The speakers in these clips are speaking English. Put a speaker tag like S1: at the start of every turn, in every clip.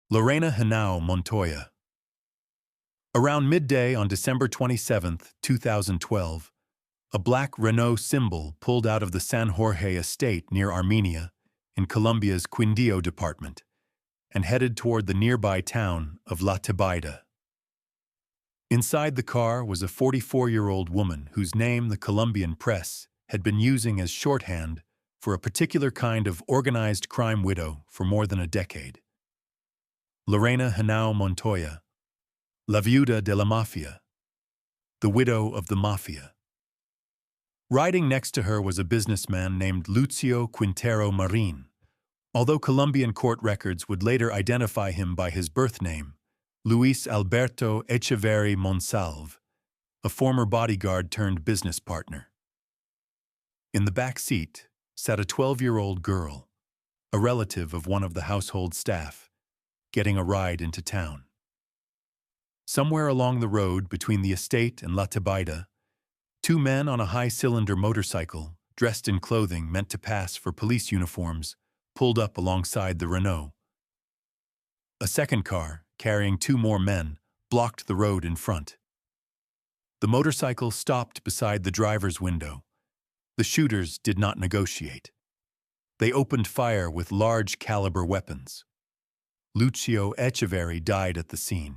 S1: Lorena Henao Montoya. Around midday on December 27, 2012, a black Renault symbol pulled out of the San Jorge estate near Armenia, in Colombia's Quindío department, and headed toward the nearby town of La Tebaida. Inside the car was a 44-year-old woman whose name the Colombian press had been using as shorthand for a particular kind of organized crime widow for more than a decade. Lorena Henao Montoya, La Viuda de la Mafia, the widow of the mafia. Riding next to her was a businessman named Lucio Quintero Marin, although Colombian court records would later identify him by his birth name, Luis Alberto Echeverri Monsalve, a former bodyguard turned business partner. In the back seat sat a 12-year-old girl, a relative of one of the household staff, getting a ride into town. Somewhere along the road between the estate and La Tebaida, two men on a high-cylinder motorcycle, dressed in clothing meant to pass for police uniforms, pulled up alongside the Renault. A second car, carrying two more men, blocked the road in front. The motorcycle stopped beside the driver's window. The shooters did not negotiate. They opened fire with large-caliber weapons. Lucio Echeverri died at the scene.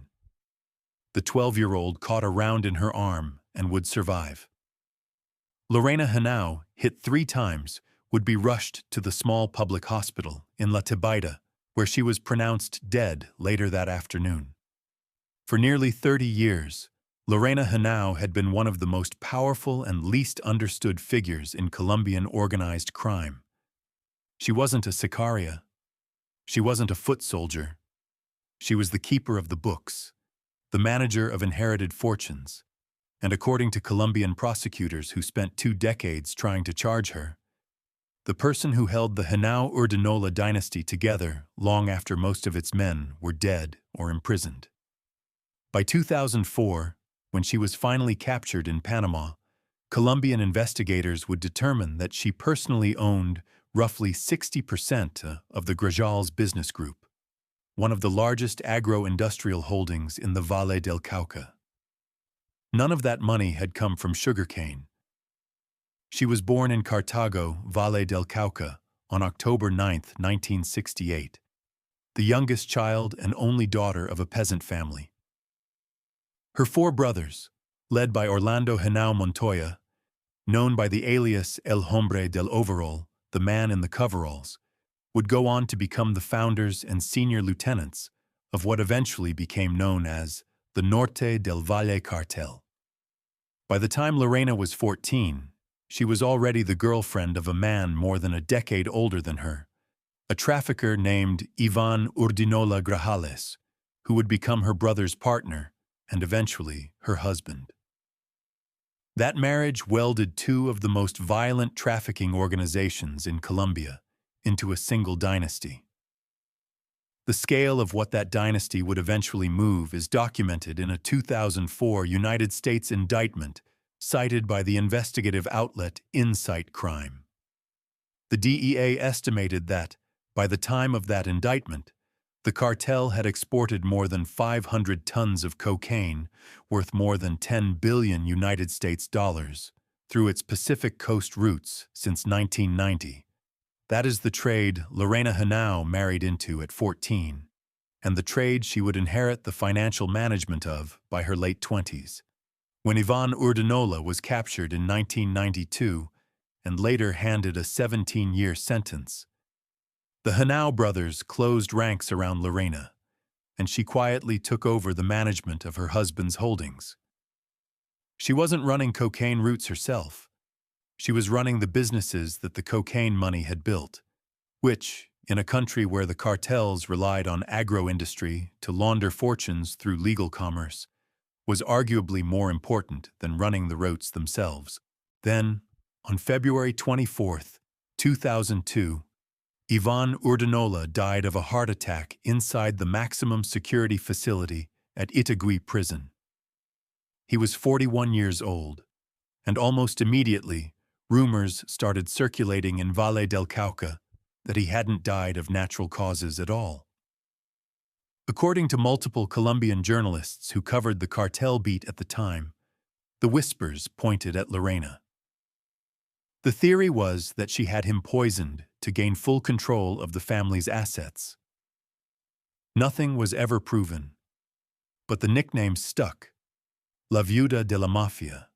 S1: The 12-year-old caught a round in her arm and would survive. Lorena Henao, hit 3 times, would be rushed to the small public hospital in La Tebaida, where she was pronounced dead later that afternoon. For nearly 30 years, Lorena Henao had been one of the most powerful and least understood figures in Colombian organized crime. She wasn't a sicaria. She wasn't a foot soldier. She was the keeper of the books, the manager of inherited fortunes, and according to Colombian prosecutors who spent 2 decades trying to charge her, the person who held the Henao Urdinola dynasty together long after most of its men were dead or imprisoned. By 2004, when she was finally captured in Panama, Colombian investigators would determine that she personally owned roughly 60% of the Grajals business group, one of the largest agro-industrial holdings in the Valle del Cauca. None of that money had come from sugarcane. She was born in Cartago, Valle del Cauca, on October 9, 1968, the youngest child and only daughter of a peasant family. Her 4 brothers, led by Orlando Henao Montoya, known by the alias El Hombre del Overall, the man in the coveralls, would go on to become the founders and senior lieutenants of what eventually became known as the Norte del Valle Cartel. By the time Lorena was 14, she was already the girlfriend of a man more than a decade older than her, a trafficker named Ivan Urdinola Grajales, who would become her brother's partner and eventually her husband. That marriage welded 2 of the most violent trafficking organizations in Colombia into a single dynasty. The scale of what that dynasty would eventually move is documented in a 2004 United States indictment cited by the investigative outlet Insight Crime. The DEA estimated that, by the time of that indictment, the cartel had exported more than 500 tons of cocaine, worth more than 10 billion United States dollars, through its Pacific Coast routes since 1990. That is the trade Lorena Henao married into at 14, and the trade she would inherit the financial management of by her late 20s, when Ivan Urdinola was captured in 1992 and later handed a 17-year sentence. The Henao brothers closed ranks around Lorena, and she quietly took over the management of her husband's holdings. She wasn't running cocaine routes herself. She was running the businesses that the cocaine money had built, which, in a country where the cartels relied on agro-industry to launder fortunes through legal commerce, was arguably more important than running the routes themselves. Then, on February 24, 2002, Ivan Urdinola died of a heart attack inside the maximum security facility at Itagüí prison. He was 41 years old, and almost immediately, rumors started circulating in Valle del Cauca that he hadn't died of natural causes at all. According to multiple Colombian journalists who covered the cartel beat at the time, the whispers pointed at Lorena. The theory was that she had him poisoned to gain full control of the family's assets. Nothing was ever proven, but the nickname stuck: La Viuda de la Mafia.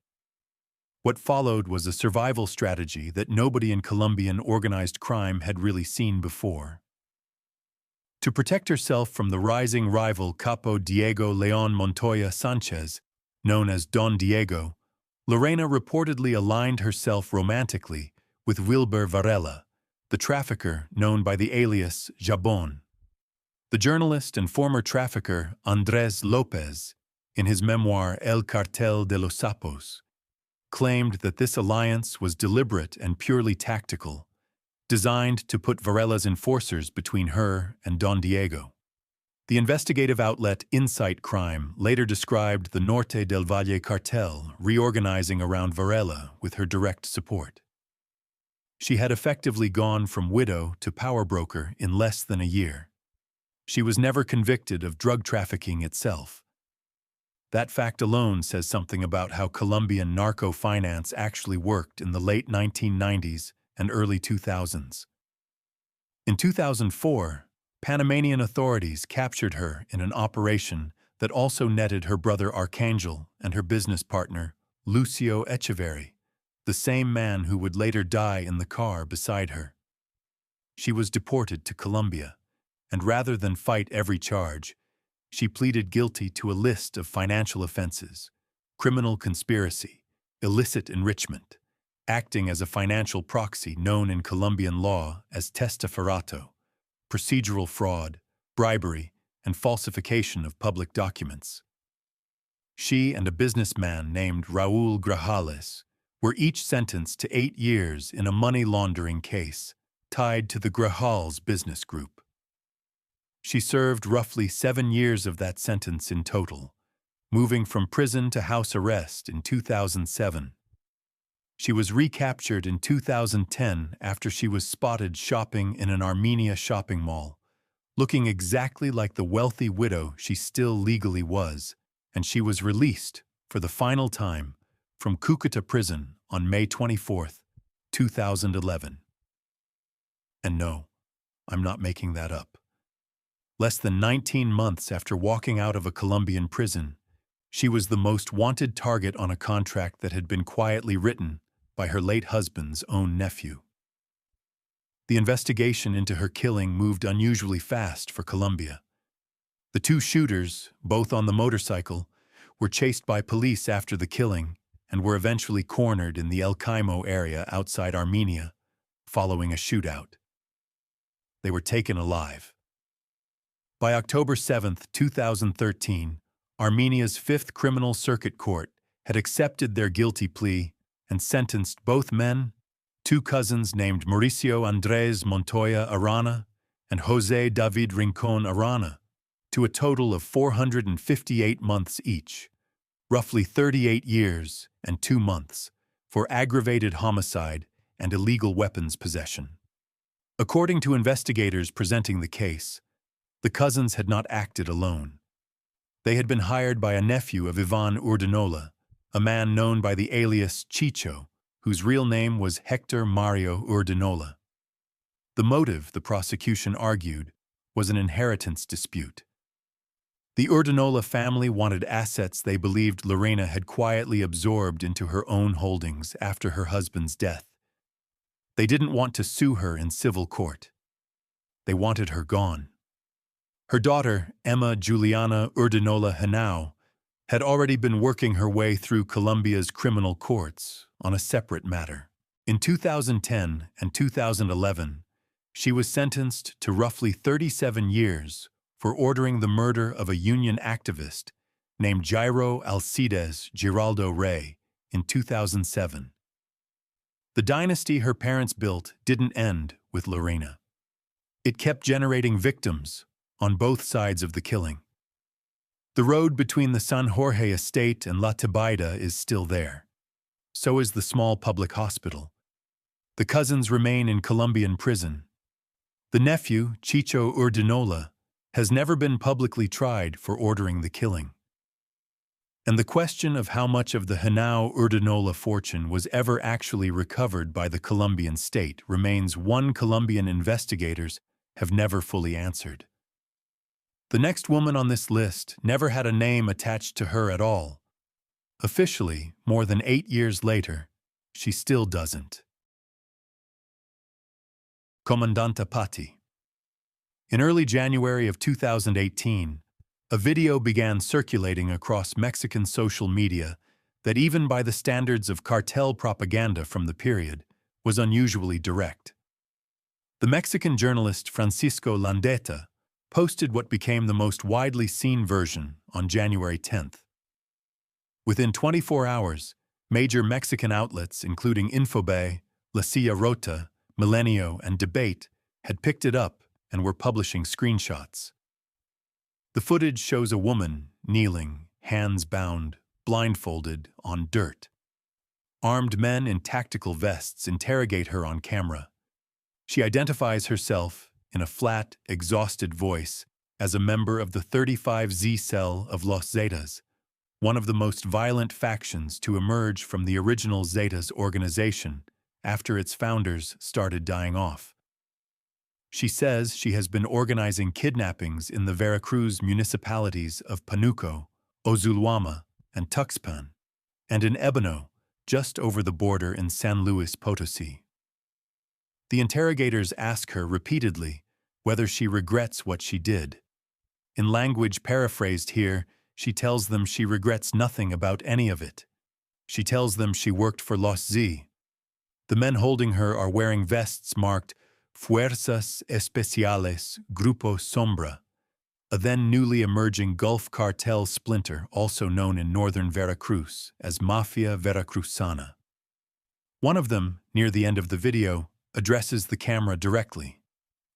S1: What followed was a survival strategy that nobody in Colombian organized crime had really seen before. To protect herself from the rising rival Capo Diego León Montoya Sanchez, known as Don Diego, Lorena reportedly aligned herself romantically with Wilber Varela, the trafficker known by the alias Jabón. The journalist and former trafficker Andrés López, in his memoir El Cartel de los Sapos, claimed that this alliance was deliberate and purely tactical, designed to put Varela's enforcers between her and Don Diego. The investigative outlet Insight Crime later described the Norte del Valle cartel reorganizing around Varela with her direct support. She had effectively gone from widow to power broker in less than a year. She was never convicted of drug trafficking itself. That fact alone says something about how Colombian narco finance actually worked in the late 1990s and early 2000s. In 2004, Panamanian authorities captured her in an operation that also netted her brother Arcangel and her business partner, Lucio Echeverri, the same man who would later die in the car beside her. She was deported to Colombia, and rather than fight every charge, she pleaded guilty to a list of financial offenses: criminal conspiracy, illicit enrichment, acting as a financial proxy known in Colombian law as testaferrato, procedural fraud, bribery, and falsification of public documents. She and a businessman named Raúl Grajales were each sentenced to 8 years in a money laundering case tied to the Grajales business group. She served roughly 7 years of that sentence in total, moving from prison to house arrest in 2007. She was recaptured in 2010 after she was spotted shopping in an Armenia shopping mall, looking exactly like the wealthy widow she still legally was, and she was released, for the final time, from Cúcuta prison on May 24, 2011. And no, I'm not making that up. Less than 19 months after walking out of a Colombian prison, she was the most wanted target on a contract that had been quietly written by her late husband's own nephew. The investigation into her killing moved unusually fast for Colombia. The two shooters, both on the motorcycle, were chased by police after the killing and were eventually cornered in the El Caimo area outside Armenia, following a shootout. They were taken alive. By October 7, 2013, Armenia's 5th Criminal Circuit Court had accepted their guilty plea and sentenced both men, two cousins named Mauricio Andrés Montoya Arana and José David Rincón Arana, to a total of 458 months each, roughly 38 years and 2 months, for aggravated homicide and illegal weapons possession. According to investigators presenting the case, the cousins had not acted alone. They had been hired by a nephew of Ivan Urdinola, a man known by the alias Chicho, whose real name was Hector Mario Urdinola. The motive, the prosecution argued, was an inheritance dispute. The Urdinola family wanted assets they believed Lorena had quietly absorbed into her own holdings after her husband's death. They didn't want to sue her in civil court. They wanted her gone. Her daughter, Emma Juliana Urdinola Henao, had already been working her way through Colombia's criminal courts on a separate matter. In 2010 and 2011, she was sentenced to roughly 37 years for ordering the murder of a union activist named Jairo Alcides Giraldo Rey in 2007. The dynasty her parents built didn't end with Lorena. It kept generating victims on both sides of the killing. The road between the San Jorge estate and La Tebaida is still there. So is the small public hospital. The cousins remain in Colombian prison. The nephew, Chicho Urdinola, has never been publicly tried for ordering the killing. And the question of how much of the Henao Urdinola fortune was ever actually recovered by the Colombian state remains one Colombian investigators have never fully answered. The next woman on this list never had a name attached to her at all. Officially, more than 8 years later, she still doesn't. Comandante Patti. In early January of 2018, a video began circulating across Mexican social media that, even by the standards of cartel propaganda from the period, was unusually direct. The Mexican journalist Francisco Landeta posted what became the most widely seen version on January 10th. Within 24 hours, major Mexican outlets including Infobay, La Silla Rota, Milenio, and Debate had picked it up and were publishing screenshots. The footage shows a woman kneeling, hands bound, blindfolded, on dirt. Armed men in tactical vests interrogate her on camera. She identifies herself, in a flat, exhausted voice, as a member of the 35Z cell of Los Zetas, one of the most violent factions to emerge from the original Zetas organization after its founders started dying off. She says she has been organizing kidnappings in the Veracruz municipalities of Panuco, Ozulwama, and Tuxpan, and in Ébano, just over the border in San Luis Potosí. The interrogators ask her repeatedly whether she regrets what she did. In language paraphrased here, she tells them she regrets nothing about any of it. She tells them she worked for Los Z. The men holding her are wearing vests marked Fuerzas Especiales Grupo Sombra, a then newly emerging Gulf cartel splinter also known in northern Veracruz as Mafia Veracruzana. One of them, near the end of the video, addresses the camera directly.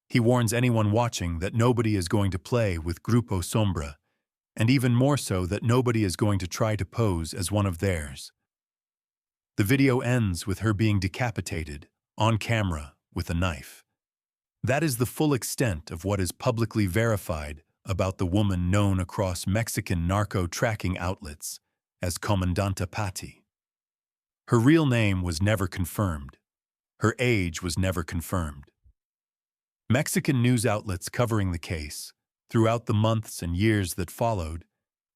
S1: He warns anyone watching that nobody is going to play with Grupo Sombra, and even more so that nobody is going to try to pose as one of theirs. The video ends with her being decapitated, on camera, with a knife. That is the full extent of what is publicly verified about the woman known across Mexican narco-tracking outlets as Comandante Patti. Her real name was never confirmed. Her age was never confirmed. Mexican news outlets covering the case, throughout the months and years that followed,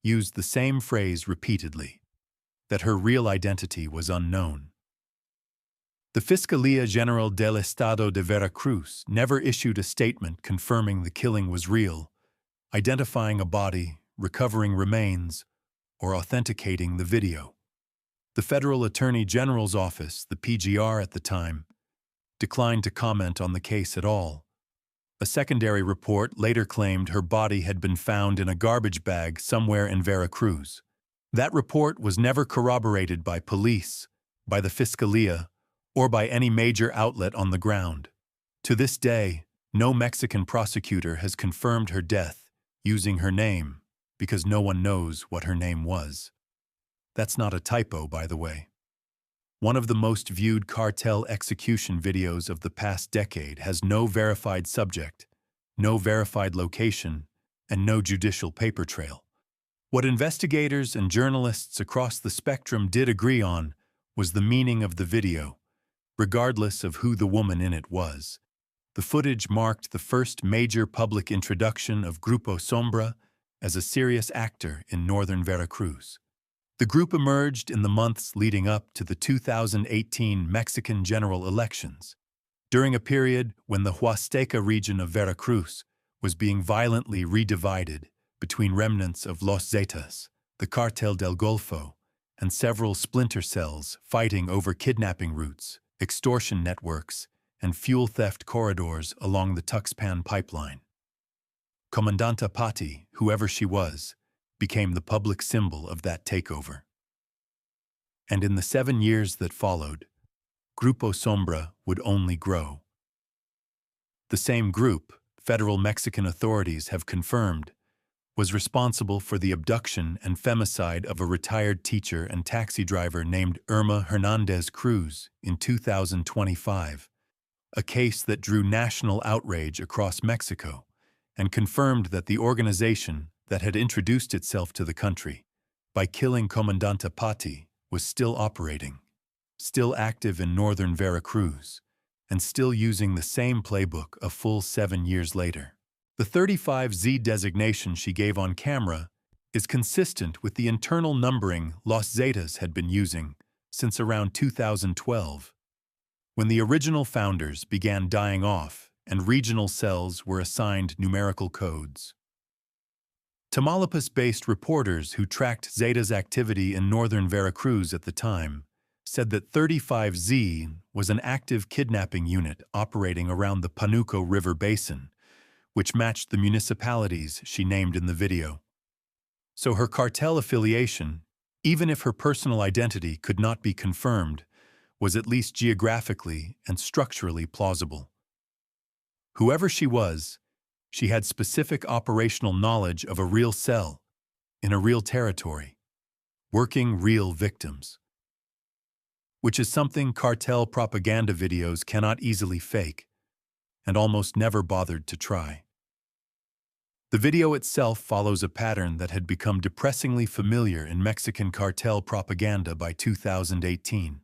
S1: used the same phrase repeatedly, that her real identity was unknown. The Fiscalía General del Estado de Veracruz never issued a statement confirming the killing was real, identifying a body, recovering remains, or authenticating the video. The Federal Attorney General's office, the PGR at the time, declined to comment on the case at all. A secondary report later claimed her body had been found in a garbage bag somewhere in Veracruz. That report was never corroborated by police, by the Fiscalía, or by any major outlet on the ground. To this day, no Mexican prosecutor has confirmed her death using her name because no one knows what her name was. That's not a typo, by the way. One of the most viewed cartel execution videos of the past decade has no verified subject, no verified location, and no judicial paper trail. What investigators and journalists across the spectrum did agree on was the meaning of the video, regardless of who the woman in it was. The footage marked the first major public introduction of Grupo Sombra as a serious actor in northern Veracruz. The group emerged in the months leading up to the 2018 Mexican general elections, during a period when the Huasteca region of Veracruz was being violently redivided between remnants of Los Zetas, the Cartel del Golfo, and several splinter cells fighting over kidnapping routes, extortion networks, and fuel theft corridors along the Tuxpan pipeline. Comandante Patti, whoever she was, became the public symbol of that takeover. And in the 7 years that followed, Grupo Sombra would only grow. The same group, federal Mexican authorities have confirmed, was responsible for the abduction and femicide of a retired teacher and taxi driver named Irma Hernandez Cruz in 2025, a case that drew national outrage across Mexico and confirmed that the organization that had introduced itself to the country by killing Comandante Patti was still operating, still active in northern Veracruz, and still using the same playbook a full 7 years later. The 35Z designation she gave on camera is consistent with the internal numbering Los Zetas had been using since around 2012, when the original founders began dying off and regional cells were assigned numerical codes. Tamaulipas-based reporters who tracked Zeta's activity in northern Veracruz at the time said that 35Z was an active kidnapping unit operating around the Panuco River Basin, which matched the municipalities she named in the video. So her cartel affiliation, even if her personal identity could not be confirmed, was at least geographically and structurally plausible. Whoever she was, she had specific operational knowledge of a real cell, in a real territory, working real victims. Which is something cartel propaganda videos cannot easily fake, and almost never bothered to try. The video itself follows a pattern that had become depressingly familiar in Mexican cartel propaganda by 2018.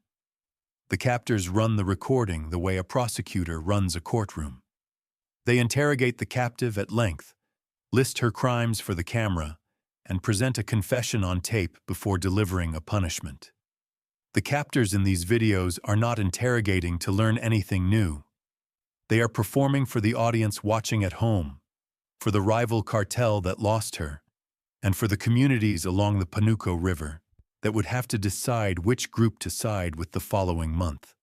S1: The captors run the recording the way a prosecutor runs a courtroom. They interrogate the captive at length, list her crimes for the camera, and present a confession on tape before delivering a punishment. The captors in these videos are not interrogating to learn anything new. They are performing for the audience watching at home, for the rival cartel that lost her, and for the communities along the Panuco River that would have to decide which group to side with the following month.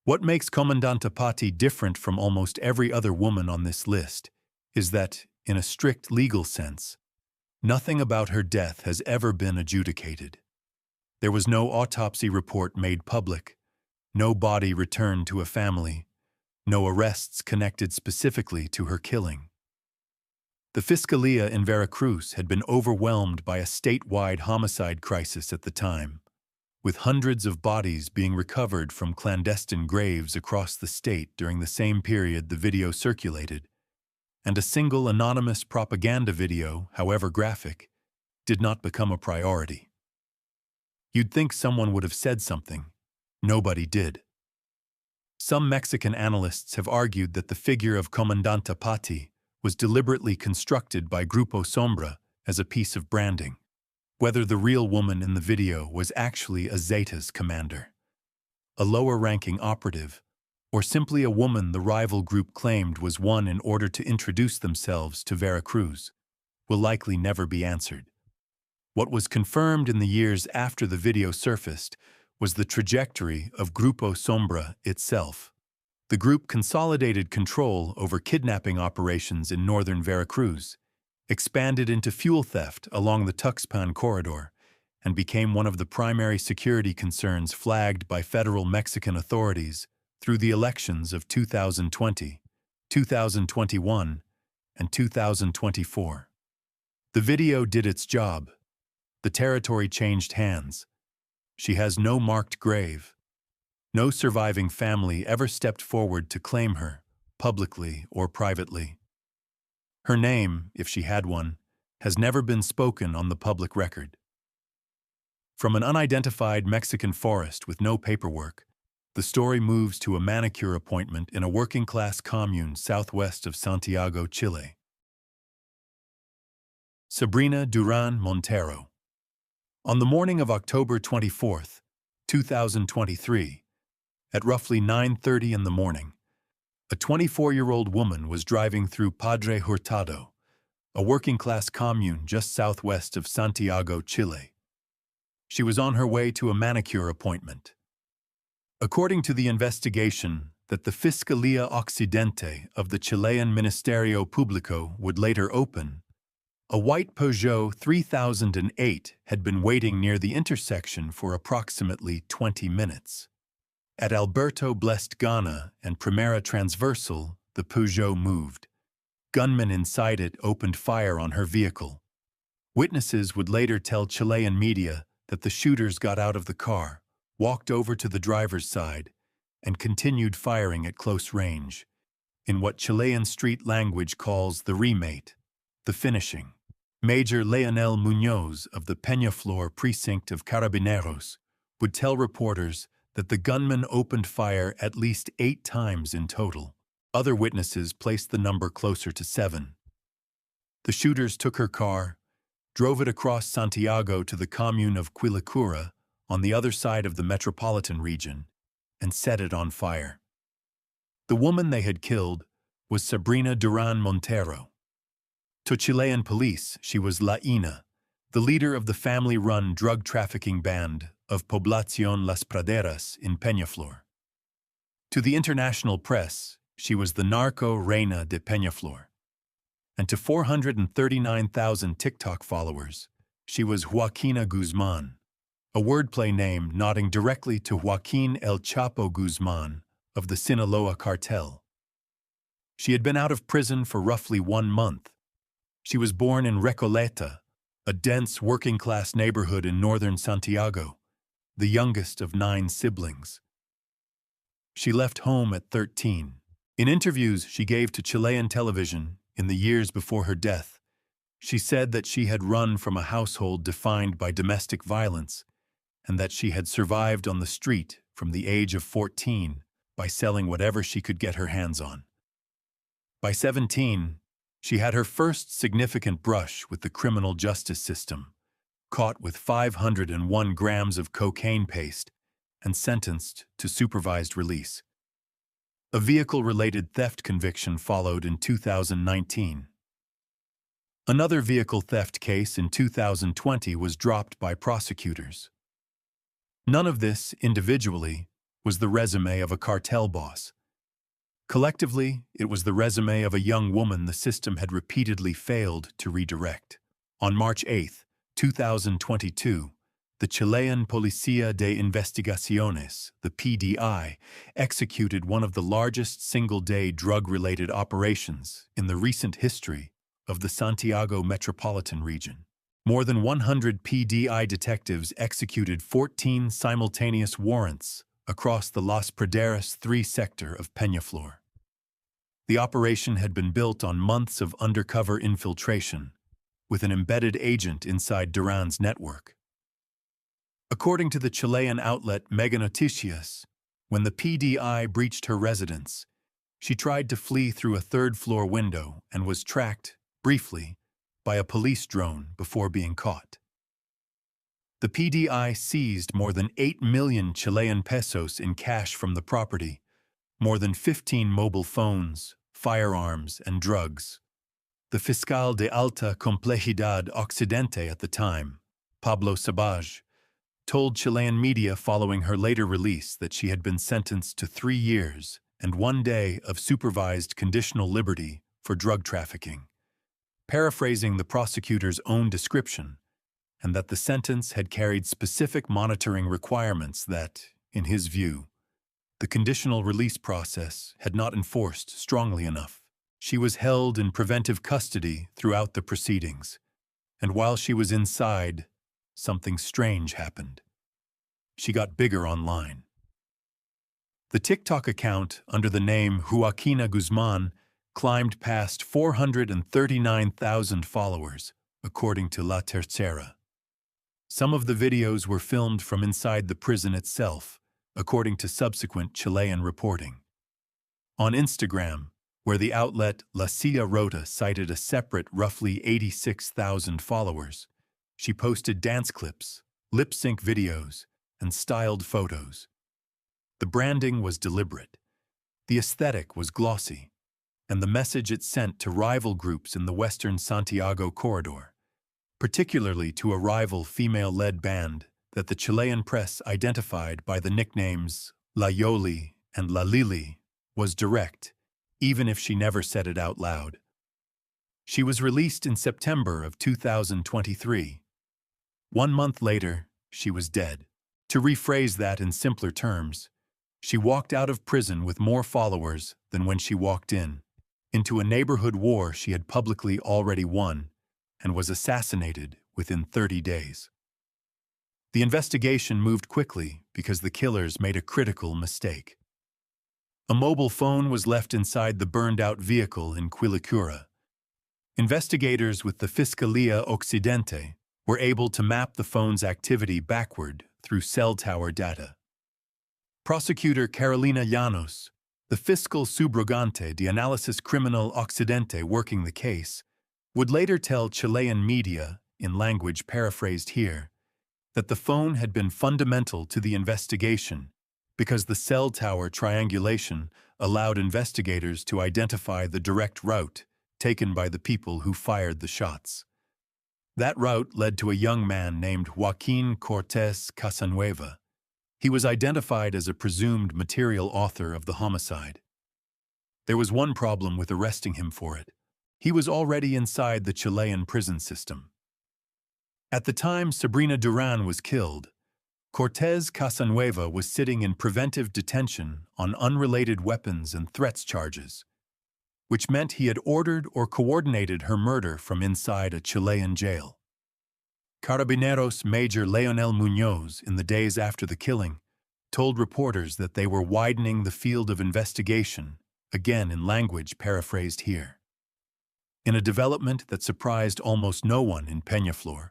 S1: What makes Comandante Patti different from almost every other woman on this list is that, in a strict legal sense, nothing about her death has ever been adjudicated. There was no autopsy report made public, no body returned to a family, no arrests connected specifically to her killing. The Fiscalia in Veracruz had been overwhelmed by a statewide homicide crisis at the time, with hundreds of bodies being recovered from clandestine graves across the state during the same period the video circulated, and a single anonymous propaganda video, however graphic, did not become a priority. You'd think someone would have said something. Nobody did. Some Mexican analysts have argued that the figure of Comandante Patti was deliberately constructed by Grupo Sombra as a piece of branding, whether the real woman in the video was actually a Zetas commander, a lower-ranking operative, or simply a woman the rival group claimed was one in order to introduce themselves to Veracruz, will likely never be answered. What was confirmed in the years after the video surfaced was the trajectory of Grupo Sombra itself. The group consolidated control over kidnapping operations in northern Veracruz, expanded into fuel theft along the Tuxpan corridor, and became one of the primary security concerns flagged by federal Mexican authorities through the elections of 2020, 2021, and 2024. The video did its job. The territory changed hands. She has no marked grave. No surviving family ever stepped forward to claim her, publicly or privately. Her name, if she had one, has never been spoken on the public record. From an unidentified Mexican forest with no paperwork, the story moves to a manicure appointment in a working-class commune southwest of Santiago, Chile. Sabrina Duran Montero. On the morning of October 24, 2023, at roughly 9:30 in the morning, a 24-year-old woman was driving through Padre Hurtado, a working-class commune just southwest of Santiago, Chile. She was on her way to a manicure appointment. According to the investigation that the Fiscalía Occidente of the Chilean Ministerio Público would later open, a white Peugeot 3008 had been waiting near the intersection for approximately 20 minutes. At Alberto Blest Gana and Primera Transversal, the Peugeot moved. Gunmen inside it opened fire on her vehicle. Witnesses would later tell Chilean media that the shooters got out of the car, walked over to the driver's side, and continued firing at close range, in what Chilean street language calls the remate, the finishing. Major Leonel Muñoz of the Peñaflor precinct of Carabineros would tell reporters that the gunman opened fire at least 8 times in total. Other witnesses placed the number closer to 7. The shooters took her car, drove it across Santiago to the commune of Quilicura on the other side of the metropolitan region, and set it on fire. The woman they had killed was Sabrina Duran Montero. To Chilean police, she was La Ina, the leader of the family-run drug trafficking band of Población Las Praderas in Peñaflor. To the international press, she was the narco reina de Peñaflor. And to 439,000 TikTok followers, she was Joaquina Guzman, a wordplay name nodding directly to Joaquín El Chapo Guzman of the Sinaloa Cartel. She had been out of prison for roughly 1 month. She was born in Recoleta, a dense working-class neighborhood in northern Santiago, the youngest of 9 siblings. She left home at 13. In interviews she gave to Chilean television in the years before her death, she said that she had run from a household defined by domestic violence and that she had survived on the street from the age of 14 by selling whatever she could get her hands on. By 17, she had her first significant brush with the criminal justice system, caught with 501 grams of cocaine paste and sentenced to supervised release. A vehicle-related theft conviction followed in 2019. Another vehicle theft case in 2020 was dropped by prosecutors. None of this, individually, was the resume of a cartel boss. Collectively, it was the resume of a young woman the system had repeatedly failed to redirect. On March 8, 2022, the Chilean Policía de Investigaciones, the PDI, executed one of the largest single-day drug-related operations in the recent history of the Santiago metropolitan region. More than 100 PDI detectives executed 14 simultaneous warrants across the Las Praderas 3 sector of Peñaflor. The operation had been built on months of undercover infiltration, with an embedded agent inside Duran's network. According to the Chilean outlet Mega Noticias, when the PDI breached her residence, she tried to flee through a 3rd-floor window and was tracked, briefly, by a police drone before being caught. The PDI seized more than 8 million Chilean pesos in cash from the property, more than 15 mobile phones, firearms, and drugs. The Fiscal de Alta Complejidad Occidente at the time, Pablo Sabaj, told Chilean media following her later release that she had been sentenced to 3 years and 1 day of supervised conditional liberty for drug trafficking, paraphrasing the prosecutor's own description, and that the sentence had carried specific monitoring requirements that, in his view, the conditional release process had not enforced strongly enough. She was held in preventive custody throughout the proceedings, and while she was inside, something strange happened. She got bigger online. The TikTok account under the name Joaquina Guzman climbed past 439,000 followers, according to La Tercera. Some of the videos were filmed from inside the prison itself, according to subsequent Chilean reporting. On Instagram, where the outlet La Silla Rota cited a separate roughly 86,000 followers, she posted dance clips, lip-sync videos, and styled photos. The branding was deliberate, the aesthetic was glossy, and the message it sent to rival groups in the western Santiago corridor, particularly to a rival female-led band that the Chilean press identified by the nicknames La Yoli and La Lili, was direct, even if she never said it out loud. She was released in September of 2023. 1 month later, she was dead. To rephrase that in simpler terms, she walked out of prison with more followers than when she walked in, into a neighborhood war she had publicly already won, and was assassinated within 30 days. The investigation moved quickly because the killers made a critical mistake. A mobile phone was left inside the burned-out vehicle in Quilicura. Investigators with the Fiscalia Occidente were able to map the phone's activity backward through cell tower data. Prosecutor Carolina Llanos, the fiscal subrogante de Análisis Criminal Occidente working the case, would later tell Chilean media, in language paraphrased here, that the phone had been fundamental to the investigation because the cell tower triangulation allowed investigators to identify the direct route taken by the people who fired the shots. That route led to a young man named Joaquín Cortés Casanueva. He was identified as a presumed material author of the homicide. There was one problem with arresting him for it. He was already inside the Chilean prison system. At the time Sabrina Duran was killed, Cortés Casanueva was sitting in preventive detention on unrelated weapons and threats charges, which meant he had ordered or coordinated her murder from inside a Chilean jail. Carabineros Major Leonel Muñoz, in the days after the killing, told reporters that they were widening the field of investigation, again in language paraphrased here. In a development that surprised almost no one in Peñaflor,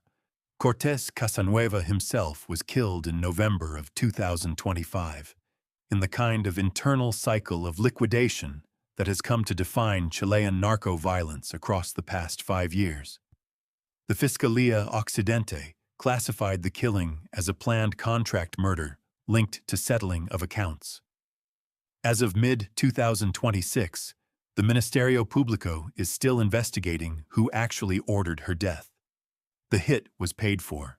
S1: Cortés Casanueva himself was killed in November of 2025, in the kind of internal cycle of liquidation that has come to define Chilean narco-violence across the past 5 years. The Fiscalia Occidente classified the killing as a planned contract murder linked to settling of accounts. As of mid-2026, the Ministerio Público is still investigating who actually ordered her death. The hit was paid for.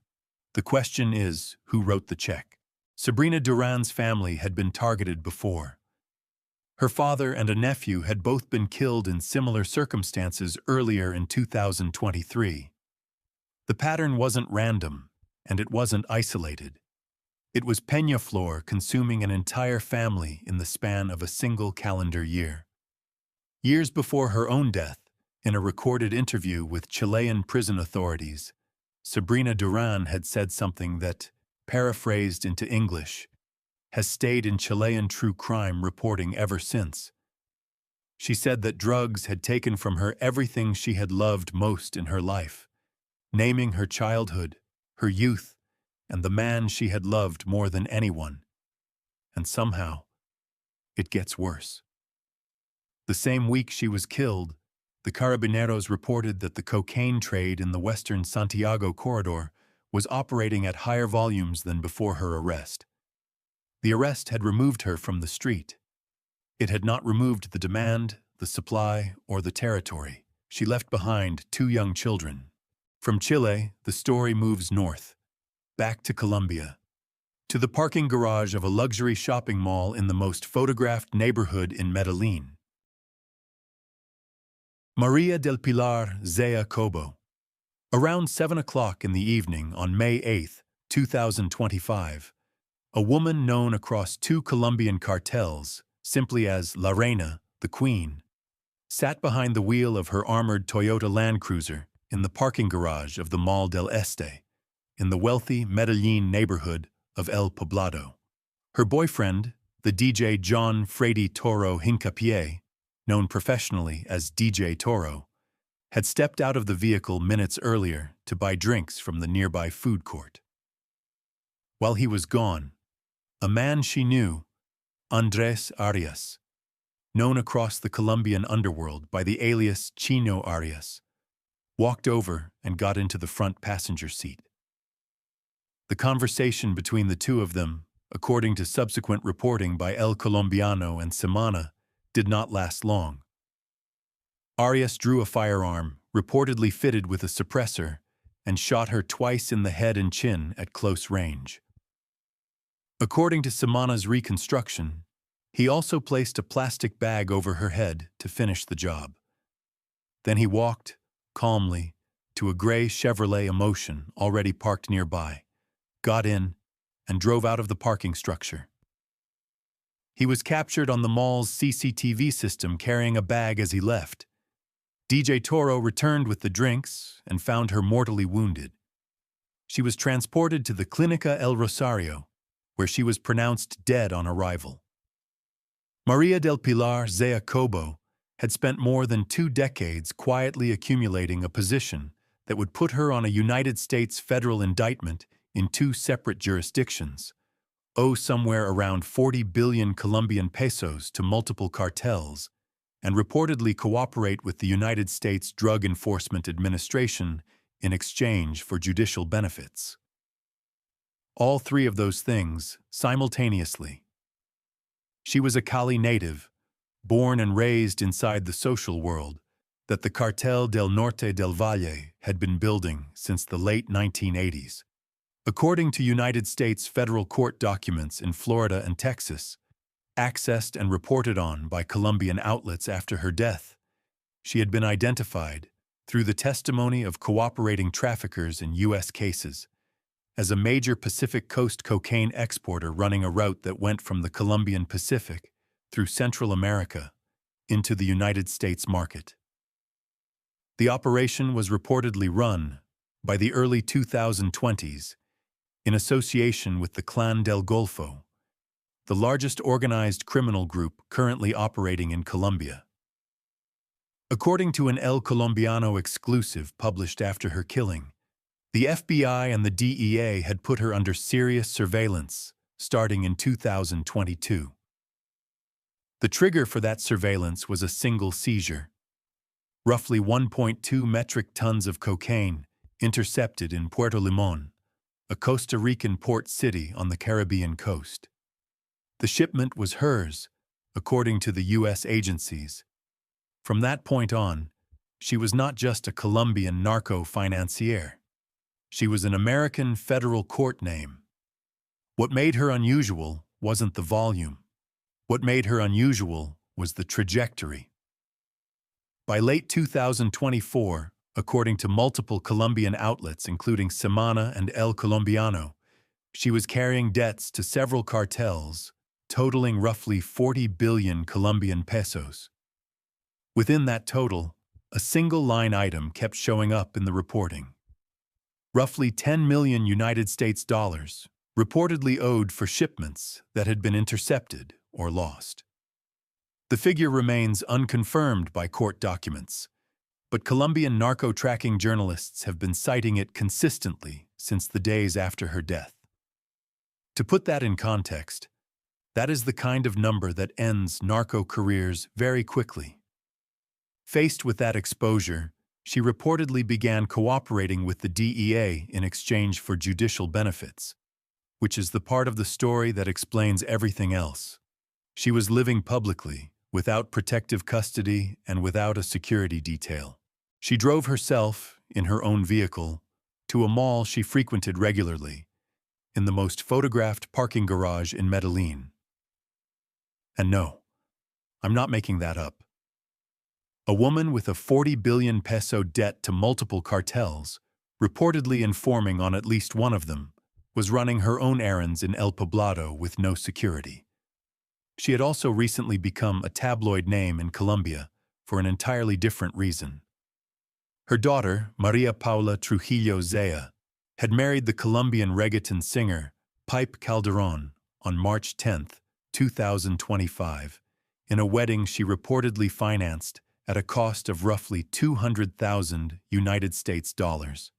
S1: The question is, who wrote the check? Sabrina Duran's family had been targeted before. Her father and a nephew had both been killed in similar circumstances earlier in 2023. The pattern wasn't random, and it wasn't isolated. It was Peñaflor consuming an entire family in the span of a single calendar year. Years before her own death, in a recorded interview with Chilean prison authorities, Sabrina Duran had said something that, paraphrased into English, has stayed in Chilean true crime reporting ever since. She said that drugs had taken from her everything she had loved most in her life, naming her childhood, her youth, and the man she had loved more than anyone. And somehow, it gets worse. The same week she was killed, the Carabineros reported that the cocaine trade in the western Santiago corridor was operating at higher volumes than before her arrest. The arrest had removed her from the street. It had not removed the demand, the supply, or the territory. She left behind 2 young children. From Chile, the story moves north, back to Colombia, to the parking garage of a luxury shopping mall in the most photographed neighborhood in Medellin. Maria del Pilar Zea Cobo. Around 7 o'clock in the evening on May 8, 2025, a woman known across 2 Colombian cartels, simply as La Reina, the Queen, sat behind the wheel of her armored Toyota Land Cruiser in the parking garage of the Mall del Este, in the wealthy Medellin neighborhood of El Poblado. Her boyfriend, the DJ John Freddy Toro Hincapié, known professionally as DJ Toro, had stepped out of the vehicle minutes earlier to buy drinks from the nearby food court. While he was gone, a man she knew, Andrés Arias, known across the Colombian underworld by the alias Chino Arias, walked over and got into the front passenger seat. The conversation between the two of them, according to subsequent reporting by El Colombiano and Semana, did not last long. Arias drew a firearm, reportedly fitted with a suppressor, and shot her twice in the head and chin at close range. According to Semana's reconstruction, he also placed a plastic bag over her head to finish the job. Then he walked, calmly, to a gray Chevrolet Emotion already parked nearby, got in, and drove out of the parking structure. He was captured on the mall's CCTV system carrying a bag as he left. DJ Toro returned with the drinks and found her mortally wounded. She was transported to the Clínica El Rosario, where she was pronounced dead on arrival. Maria del Pilar Zea Cobo had spent more than 2 decades quietly accumulating a position that would put her on a United States federal indictment in 2 separate jurisdictions, owe somewhere around 40 billion Colombian pesos to multiple cartels, and reportedly cooperate with the United States Drug Enforcement Administration in exchange for judicial benefits. All three of those things simultaneously. She was a Cali native, born and raised inside the social world that the Cartel del Norte del Valle had been building since the late 1980s. According to United States federal court documents in Florida and Texas, accessed and reported on by Colombian outlets after her death, she had been identified, through the testimony of cooperating traffickers in U.S. cases, as a major Pacific Coast cocaine exporter running a route that went from the Colombian Pacific through Central America into the United States market. The operation was reportedly run, by the early 2020s, in association with the Clan del Golfo, the largest organized criminal group currently operating in Colombia. According to an El Colombiano exclusive published after her killing, the FBI and the DEA had put her under serious surveillance starting in 2022. The trigger for that surveillance was a single seizure. Roughly 1.2 metric tons of cocaine intercepted in Puerto Limón, a Costa Rican port city on the Caribbean coast. The shipment was hers, according to the U.S. agencies. From that point on, she was not just a Colombian narco-financier. She was an American federal court name. What made her unusual wasn't the volume. What made her unusual was the trajectory. By late 2024, according to multiple Colombian outlets including Semana and El Colombiano, she was carrying debts to several cartels, totaling roughly 40 billion Colombian pesos. Within that total, a single line item kept showing up in the reporting. Roughly 10 million United States dollars, reportedly owed for shipments that had been intercepted or lost. The figure remains unconfirmed by court documents, but Colombian narco-tracking journalists have been citing it consistently since the days after her death. To put that in context, that is the kind of number that ends narco careers very quickly. Faced with that exposure, she reportedly began cooperating with the DEA in exchange for judicial benefits, which is the part of the story that explains everything else. She was living publicly, without protective custody and without a security detail. She drove herself, in her own vehicle, to a mall she frequented regularly, in the most photographed parking garage in Medellin. And no, I'm not making that up. A woman with a 40 billion peso debt to multiple cartels, reportedly informing on at least one of them, was running her own errands in El Poblado with no security. She had also recently become a tabloid name in Colombia for an entirely different reason. Her daughter, Maria Paula Trujillo Zea, had married the Colombian reggaeton singer Pipe Calderón on March 10, 2025, in a wedding she reportedly financed at a cost of roughly 200,000 United States dollars.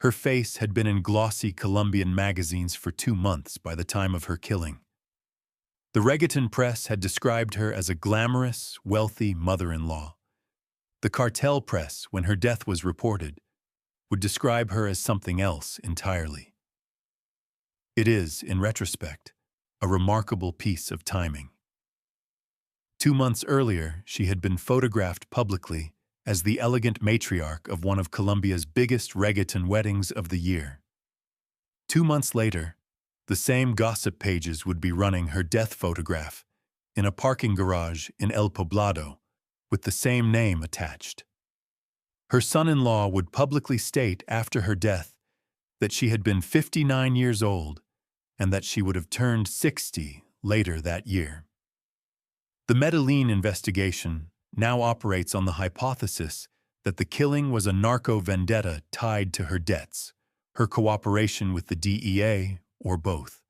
S1: Her face had been in glossy Colombian magazines for 2 months by the time of her killing. The reggaeton press had described her as a glamorous, wealthy mother-in-law. The cartel press, when her death was reported, would describe her as something else entirely. It is, in retrospect, a remarkable piece of timing. 2 months earlier, she had been photographed publicly as the elegant matriarch of one of Colombia's biggest reggaeton weddings of the year. 2 months later, the same gossip pages would be running her death photograph in a parking garage in El Poblado with the same name attached. Her son-in-law would publicly state after her death that she had been 59 years old and that she would have turned 60 later that year. The Medellin investigation now operates on the hypothesis that the killing was a narco vendetta tied to her debts, her cooperation with the DEA, or both.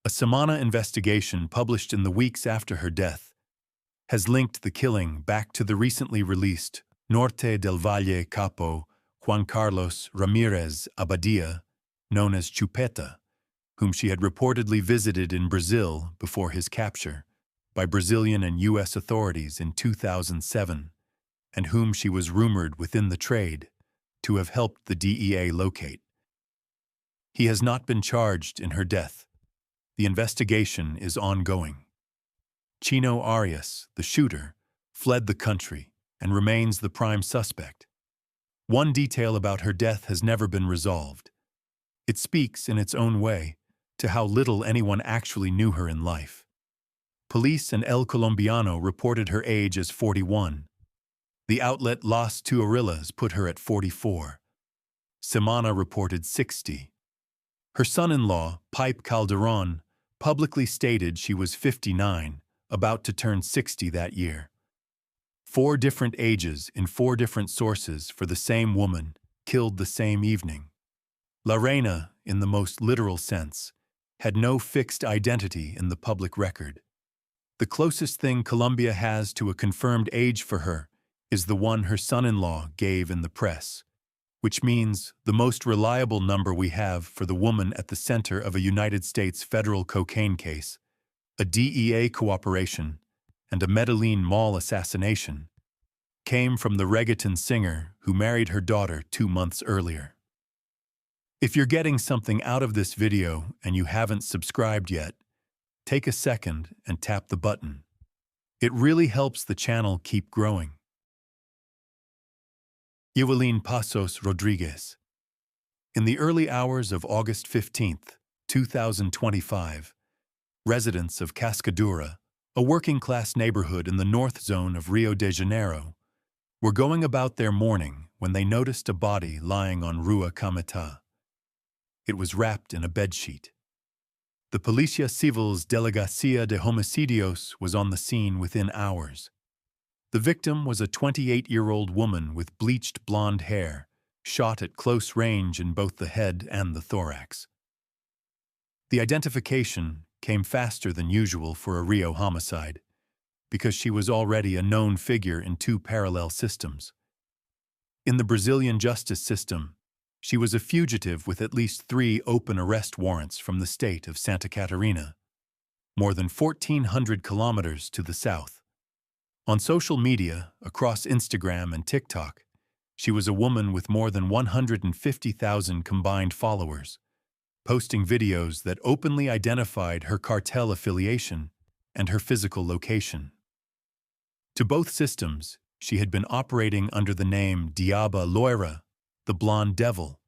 S1: A Semana investigation published in the weeks after her death has linked the killing back to the recently released Norte del Valle capo Juan Carlos Ramirez Abadia, known as Chupeta, whom she had reportedly visited in Brazil before his capture by Brazilian and U.S. authorities in 2007, and whom she was rumored within the trade to have helped the DEA locate. He has not been charged in her death. The investigation is ongoing. Chino Arias, the shooter, fled the country and remains the prime suspect. One detail about her death has never been resolved. It speaks, in its own way, to how little anyone actually knew her in life. Police and El Colombiano reported her age as 41. The outlet Las Tuorillas put her at 44. Semana reported 60. Her son-in-law, Pipe Calderon, publicly stated she was 59, about to turn 60 that year. 4 different ages in 4 different sources for the same woman, killed the same evening. La Reina, in the most literal sense, had no fixed identity in the public record. The closest thing Colombia has to a confirmed age for her is the one her son-in-law gave in the press, which means the most reliable number we have for the woman at the center of a United States federal cocaine case, a DEA cooperation, and a Medellin mall assassination, came from the reggaeton singer who married her daughter 2 months earlier. If you're getting something out of this video and you haven't subscribed yet, take a second and tap the button. It really helps the channel keep growing. Evelyn Pasos Rodriguez. In the early hours of August 15, 2025, residents of Cascadura, a working-class neighborhood in the north zone of Rio de Janeiro, were going about their morning when they noticed a body lying on Rua Cametá. It was wrapped in a bedsheet. The Policia Civil's Delegacia de Homicidios was on the scene within hours. The victim was a 28-year-old woman with bleached blonde hair, shot at close range in both the head and the thorax. The identification came faster than usual for a Rio homicide, because she was already a known figure in 2 parallel systems. In the Brazilian justice system, she was a fugitive with at least 3 open arrest warrants from the state of Santa Catarina, more than 1,400 kilometers to the south. On social media, across Instagram and TikTok, she was a woman with more than 150,000 combined followers, posting videos that openly identified her cartel affiliation and her physical location. To both systems, she had been operating under the name Diaba Loira, the Blonde Devil.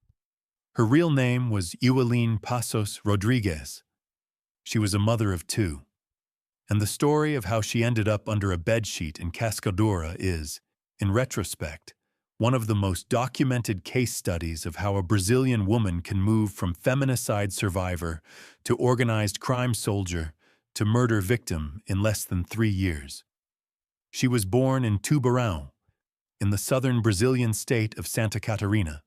S1: Her real name was Evelyn Pasos Rodriguez. She was a mother of 2. And the story of how she ended up under a bedsheet in Cascadura is, in retrospect, one of the most documented case studies of how a Brazilian woman can move from feminicide survivor to organized crime soldier to murder victim in less than 3 years. She was born in Tubarão, in the southern Brazilian state of Santa Catarina.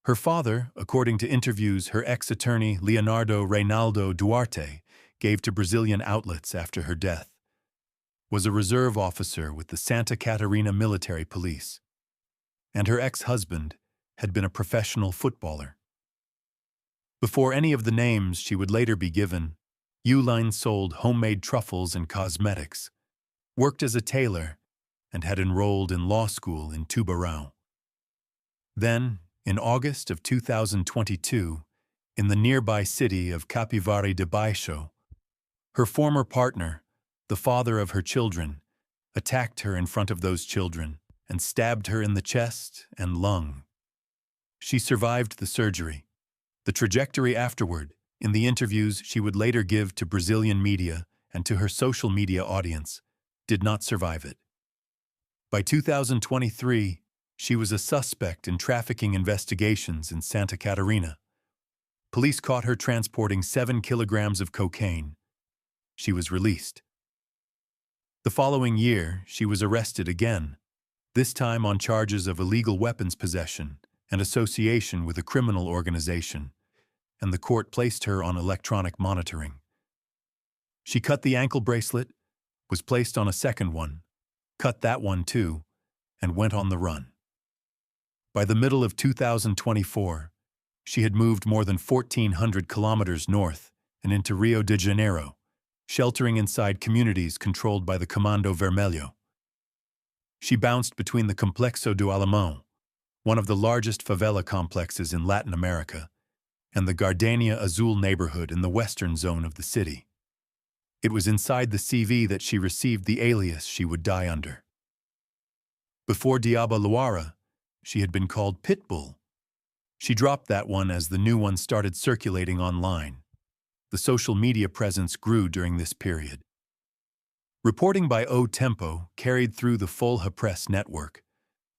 S1: Her father, according to interviews her ex-attorney Leonardo Reinaldo Duarte gave to Brazilian outlets after her death, was a reserve officer with the Santa Catarina Military Police, and her ex-husband had been a professional footballer. Before any of the names she would later be given, Evelyn sold homemade truffles and cosmetics, worked as a tailor, and had enrolled in law school in Tubarão. Then, in August of 2022, in the nearby city of Capivari de Baixo, her former partner, the father of her children, attacked her in front of those children and stabbed her in the chest and lung. She survived the surgery. The trajectory afterward, in the interviews she would later give to Brazilian media and to her social media audience, did not survive it. By 2023, she was a suspect in trafficking investigations in Santa Catarina. Police caught her transporting 7 kilograms of cocaine. She was released. The following year, she was arrested again, this time on charges of illegal weapons possession and association with a criminal organization, and the court placed her on electronic monitoring, She cut the ankle bracelet, was placed on a second one, cut that one too, and went on the run. By the middle of 2024, she had moved more than 1,400 kilometers north and into Rio de Janeiro, sheltering inside communities controlled by the Comando Vermelho. She bounced between the Complexo do Alemão, one of the largest favela complexes in Latin America, and the Gardenia Azul neighborhood in the western zone of the city. It was inside the CV that she received the alias she would die under. Before Diaba Luara, she had been called Pitbull. She dropped that one as the new one started circulating online. The social media presence grew during this period. Reporting by O Tempo, carried through the Folha Press network,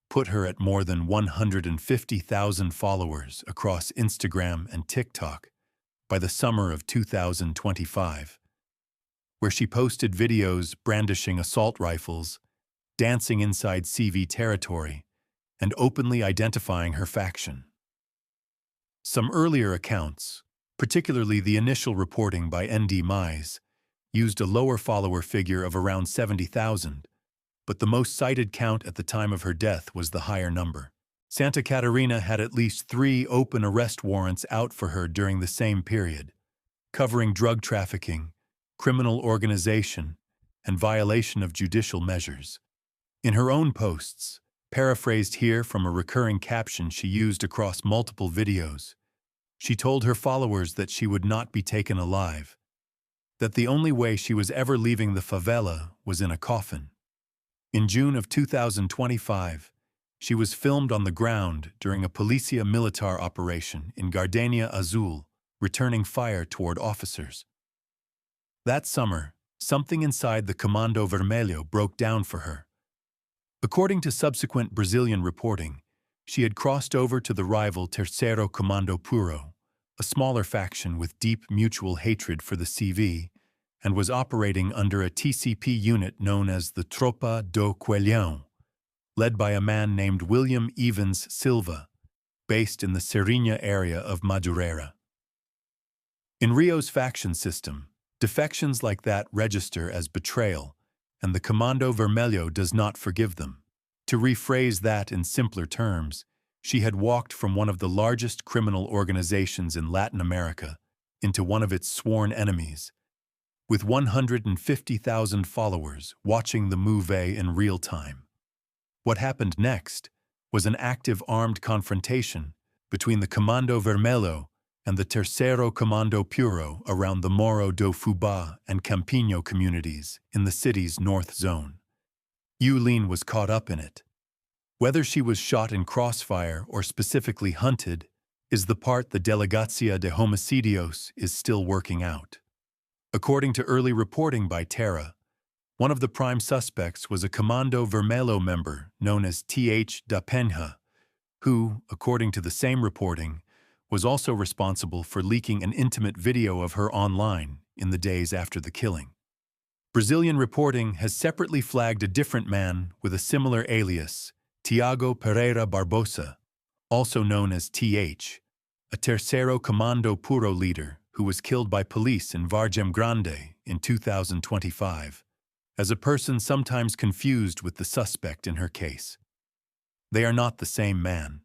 S1: put her at more than 150,000 followers across Instagram and TikTok by the summer of 2025, where she posted videos brandishing assault rifles, dancing inside CV territory, and openly identifying her faction. Some earlier accounts, particularly the initial reporting by ND Mais, used a lower follower figure of around 70,000, but the most cited count at the time of her death was the higher number. Santa Catarina had at least 3 open arrest warrants out for her during the same period, covering drug trafficking, criminal organization, and violation of judicial measures. In her own posts, paraphrased here from a recurring caption she used across multiple videos, she told her followers that she would not be taken alive, that the only way she was ever leaving the favela was in a coffin. In June of 2025, she was filmed on the ground during a Polícia Militar operation in Gardenia Azul, returning fire toward officers. That summer, something inside the Comando Vermelho broke down for her. According to subsequent Brazilian reporting, she had crossed over to the rival Terceiro Comando Puro, a smaller faction with deep mutual hatred for the CV, and was operating under a TCP unit known as the Tropa do Coelhão, led by a man named William Evans Silva, based in the Serrinha area of Madureira. In Rio's faction system, defections like that register as betrayal, and the Comando Vermelho does not forgive them. To rephrase that in simpler terms, she had walked from one of the largest criminal organizations in Latin America into one of its sworn enemies, with 150,000 followers watching the move in real time. What happened next was an active armed confrontation between the Comando Vermelho and the Terceiro Comando Puro around the Morro do Fubá and Campinho communities in the city's north zone. Yulene was caught up in it. Whether she was shot in crossfire or specifically hunted is the part the Delegacia de Homicidios is still working out. According to early reporting by Terra, one of the prime suspects was a Comando Vermelho member known as Th da Penha, who, according to the same reporting, was also responsible for leaking an intimate video of her online in the days after the killing. Brazilian reporting has separately flagged a different man with a similar alias, Tiago Pereira Barbosa, also known as TH, a Terceiro Comando Puro leader who was killed by police in Vargem Grande in 2025, as a person sometimes confused with the suspect in her case. They are not the same man.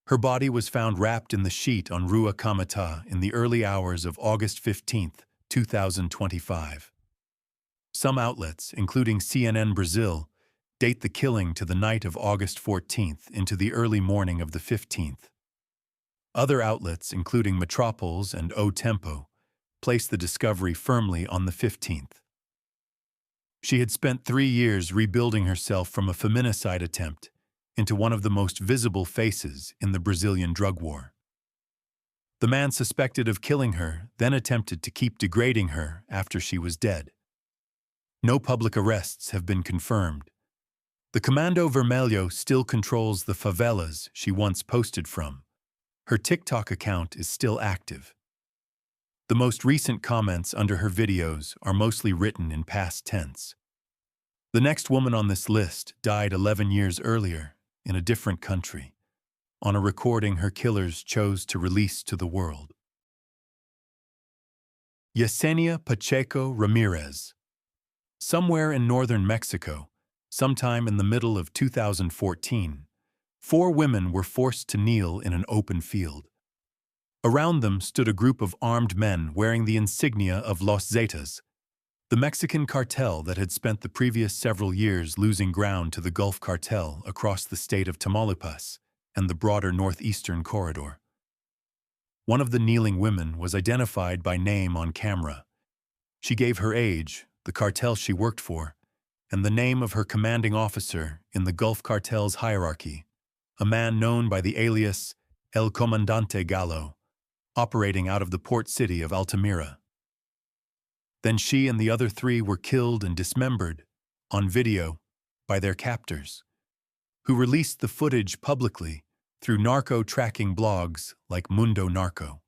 S1: Her body was found wrapped in the sheet on Rua Camatá in the early hours of August 15, 2025. Some outlets, including CNN Brazil, date the killing to the night of August 14th into the early morning of the 15th. Other outlets, including Metrópolis and O Tempo, place the discovery firmly on the 15th. She had spent 3 years rebuilding herself from a feminicide attempt into one of the most visible faces in the Brazilian drug war. The man suspected of killing her then attempted to keep degrading her after she was dead. No public arrests have been confirmed. The Comando Vermelho still controls the favelas she once posted from. Her TikTok account is still active. The most recent comments under her videos are mostly written in past tense. The next woman on this list died 11 years earlier in a different country, on a recording her killers chose to release to the world. Yesenia Pacheco Ramirez. Somewhere in northern Mexico, sometime in the middle of 2014, 4 women were forced to kneel in an open field. Around them stood a group of armed men wearing the insignia of Los Zetas, the Mexican cartel that had spent the previous several years losing ground to the Gulf Cartel across the state of Tamaulipas and the broader northeastern corridor. One of the kneeling women was identified by name on camera. She gave her age, the cartel she worked for, and the name of her commanding officer in the Gulf Cartel's hierarchy, a man known by the alias El Comandante Gallo, operating out of the port city of Altamira. Then she and the other 3 were killed and dismembered, on video, by their captors, who released the footage publicly through narco-tracking blogs like Mundo Narco.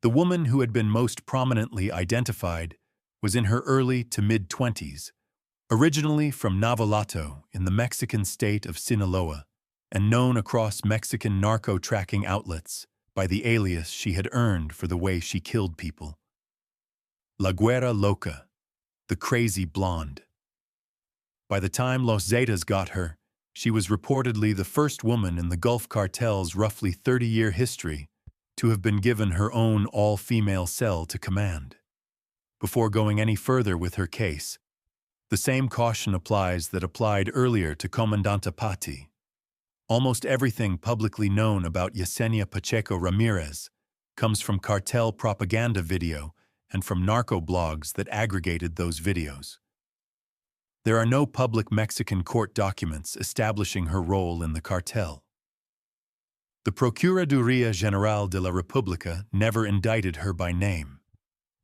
S1: The woman who had been most prominently identified was in her early to mid-20s, originally from Navolato in the Mexican state of Sinaloa, and known across Mexican narco-tracking outlets by the alias she had earned for the way she killed people. La Güera Loca, the crazy blonde. By the time Los Zetas got her, she was reportedly the first woman in the Gulf Cartel's roughly 30-year history to have been given her own all-female cell to command. Before going any further with her case, the same caution applies that applied earlier to Comandante Patti. Almost everything publicly known about Yesenia Pacheco Ramirez comes from cartel propaganda video and from narco blogs that aggregated those videos. There are no public Mexican court documents establishing her role in the cartel. The Procuraduría General de la República never indicted her by name.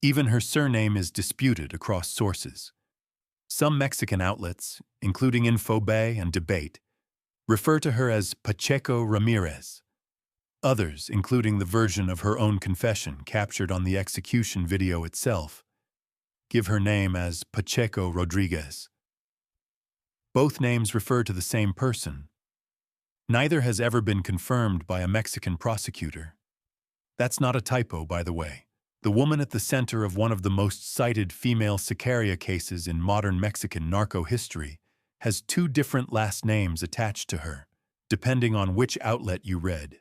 S1: Even her surname is disputed across sources. Some Mexican outlets, including Infobay and Debate, refer to her as Pacheco Ramirez. Others, including the version of her own confession captured on the execution video itself, give her name as Pacheco Rodriguez. Both names refer to the same person. Neither has ever been confirmed by a Mexican prosecutor. That's not a typo, by the way. The woman at the center of one of the most cited female sicaria cases in modern Mexican narco history has 2 different last names attached to her, depending on which outlet you read.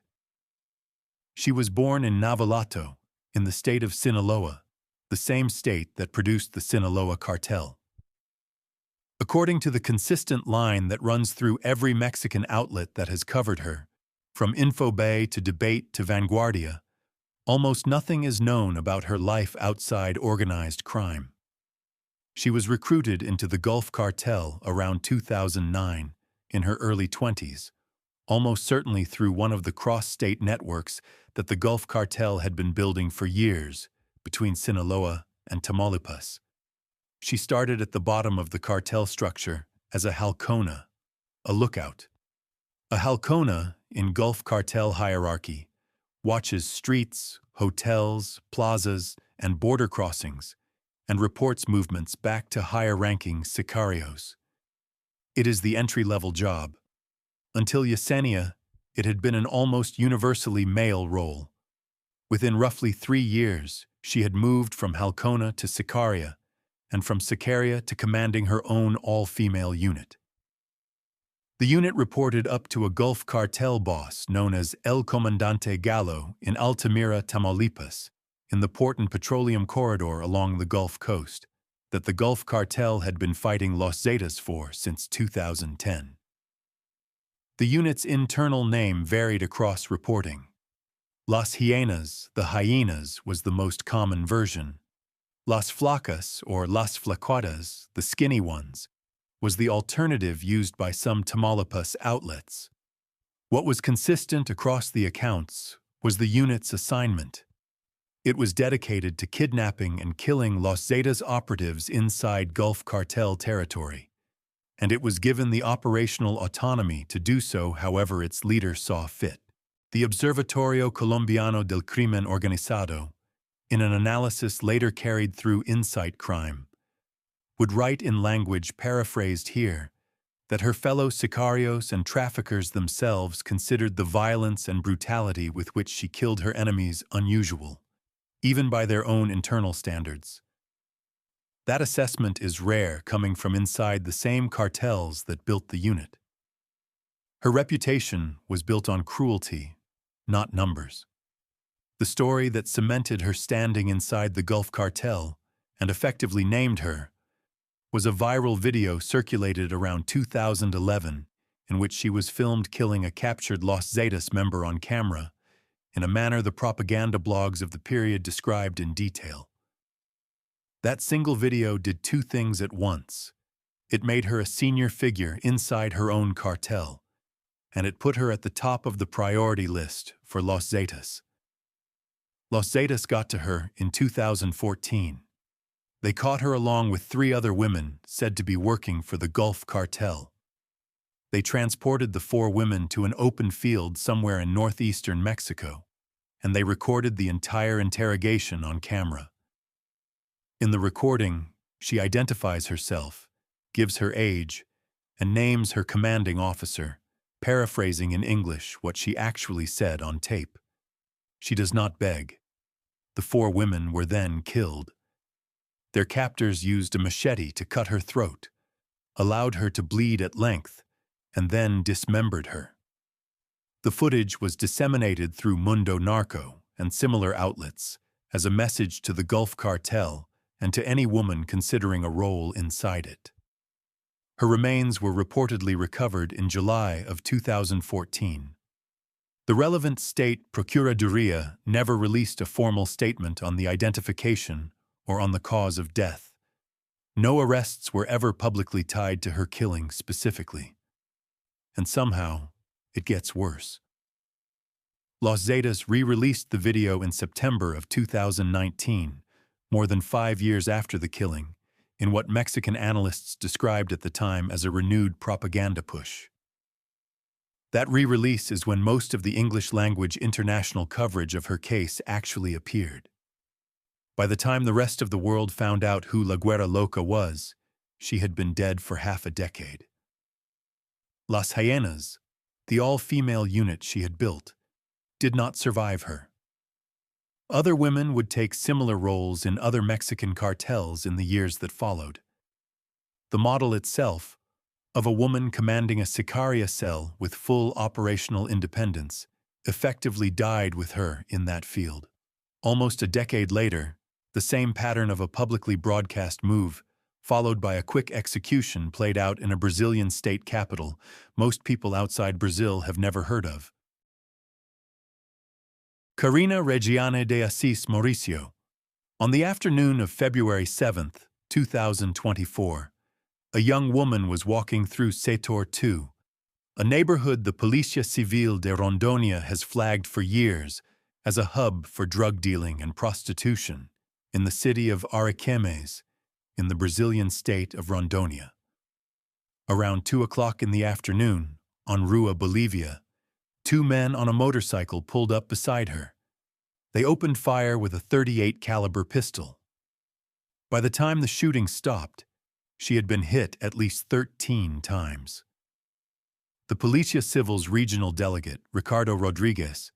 S1: She was born in Navolato, in the state of Sinaloa, the same state that produced the Sinaloa cartel. According to the consistent line that runs through every Mexican outlet that has covered her, from Infobay to Debate to Vanguardia, almost nothing is known about her life outside organized crime. She was recruited into the Gulf Cartel around 2009, in her early 20s, almost certainly through one of the cross-state networks that the Gulf Cartel had been building for years between Sinaloa and Tamaulipas. She started at the bottom of the cartel structure as a halcona, a lookout. A halcona, in Gulf Cartel hierarchy, watches streets, hotels, plazas, and border crossings, and reports movements back to higher-ranking sicarios. It is the entry-level job. Until Yesenia, it had been an almost universally male role. Within roughly 3 years, she had moved from halcona to sicaria, and from sicaria to commanding her own all-female unit. The unit reported up to a Gulf Cartel boss known as El Comandante Gallo in Altamira, Tamaulipas, in the port and petroleum corridor along the Gulf Coast, that the Gulf Cartel had been fighting Los Zetas for since 2010. The unit's internal name varied across reporting. Las Hienas, the hyenas, was the most common version. Las Flacas, or Las Flacuatas, the skinny ones, was the alternative used by some Tamaulipas outlets. What was consistent across the accounts was the unit's assignment. It was dedicated to kidnapping and killing Los Zetas operatives inside Gulf Cartel territory, and it was given the operational autonomy to do so however its leader saw fit. The Observatorio Colombiano del Crimen Organizado, in an analysis later carried through Insight Crime, would write in language paraphrased here that her fellow sicarios and traffickers themselves considered the violence and brutality with which she killed her enemies unusual, even by their own internal standards. That assessment is rare, coming from inside the same cartels that built the unit. Her reputation was built on cruelty, not numbers. The story that cemented her standing inside the Gulf Cartel and effectively named her was a viral video circulated around 2011 in which she was filmed killing a captured Los Zetas member on camera in a manner the propaganda blogs of the period described in detail. That single video did two things at once. It made her a senior figure inside her own cartel, and it put her at the top of the priority list for Los Zetas. Los Zetas got to her in 2014. They caught her along with 3 other women said to be working for the Gulf Cartel. They transported the 4 women to an open field somewhere in northeastern Mexico, and they recorded the entire interrogation on camera. In the recording, she identifies herself, gives her age, and names her commanding officer, paraphrasing in English what she actually said on tape. She does not beg. The 4 women were then killed. Their captors used a machete to cut her throat, allowed her to bleed at length, and then dismembered her. The footage was disseminated through Mundo Narco and similar outlets as a message to the Gulf Cartel and to any woman considering a role inside it. Her remains were reportedly recovered in July of 2014. The relevant state Procuraduría never released a formal statement on the identification or on the cause of death. No arrests were ever publicly tied to her killing specifically. And somehow, it gets worse. Los Zetas re-released the video in September of 2019, more than 5 years after the killing, in what Mexican analysts described at the time as a renewed propaganda push. That re-release is when most of the English-language international coverage of her case actually appeared. By the time the rest of the world found out who La Guerra Loca was, she had been dead for half a decade. Las Hyenas, the all-female unit she had built, did not survive her. Other women would take similar roles in other Mexican cartels in the years that followed. The model itself, of a woman commanding a Sicaria cell with full operational independence, effectively died with her in that field. Almost a decade later, the same pattern of a publicly broadcast move, followed by a quick execution, played out in a Brazilian state capital most people outside Brazil have never heard of. Carina Regiane de Assis Mauricio. On the afternoon of February 7, 2024, a young woman was walking through Setor 2, a neighborhood the Policia Civil de Rondônia has flagged for years as a hub for drug dealing and prostitution in the city of Ariquemes, in the Brazilian state of Rondônia. Around 2 o'clock in the afternoon, on Rua Bolívia, 2 men on a motorcycle pulled up beside her. They opened fire with a .38 caliber pistol. By the time the shooting stopped, she had been hit at least 13 times. The Policia Civil's regional delegate, Ricardo Rodrigues,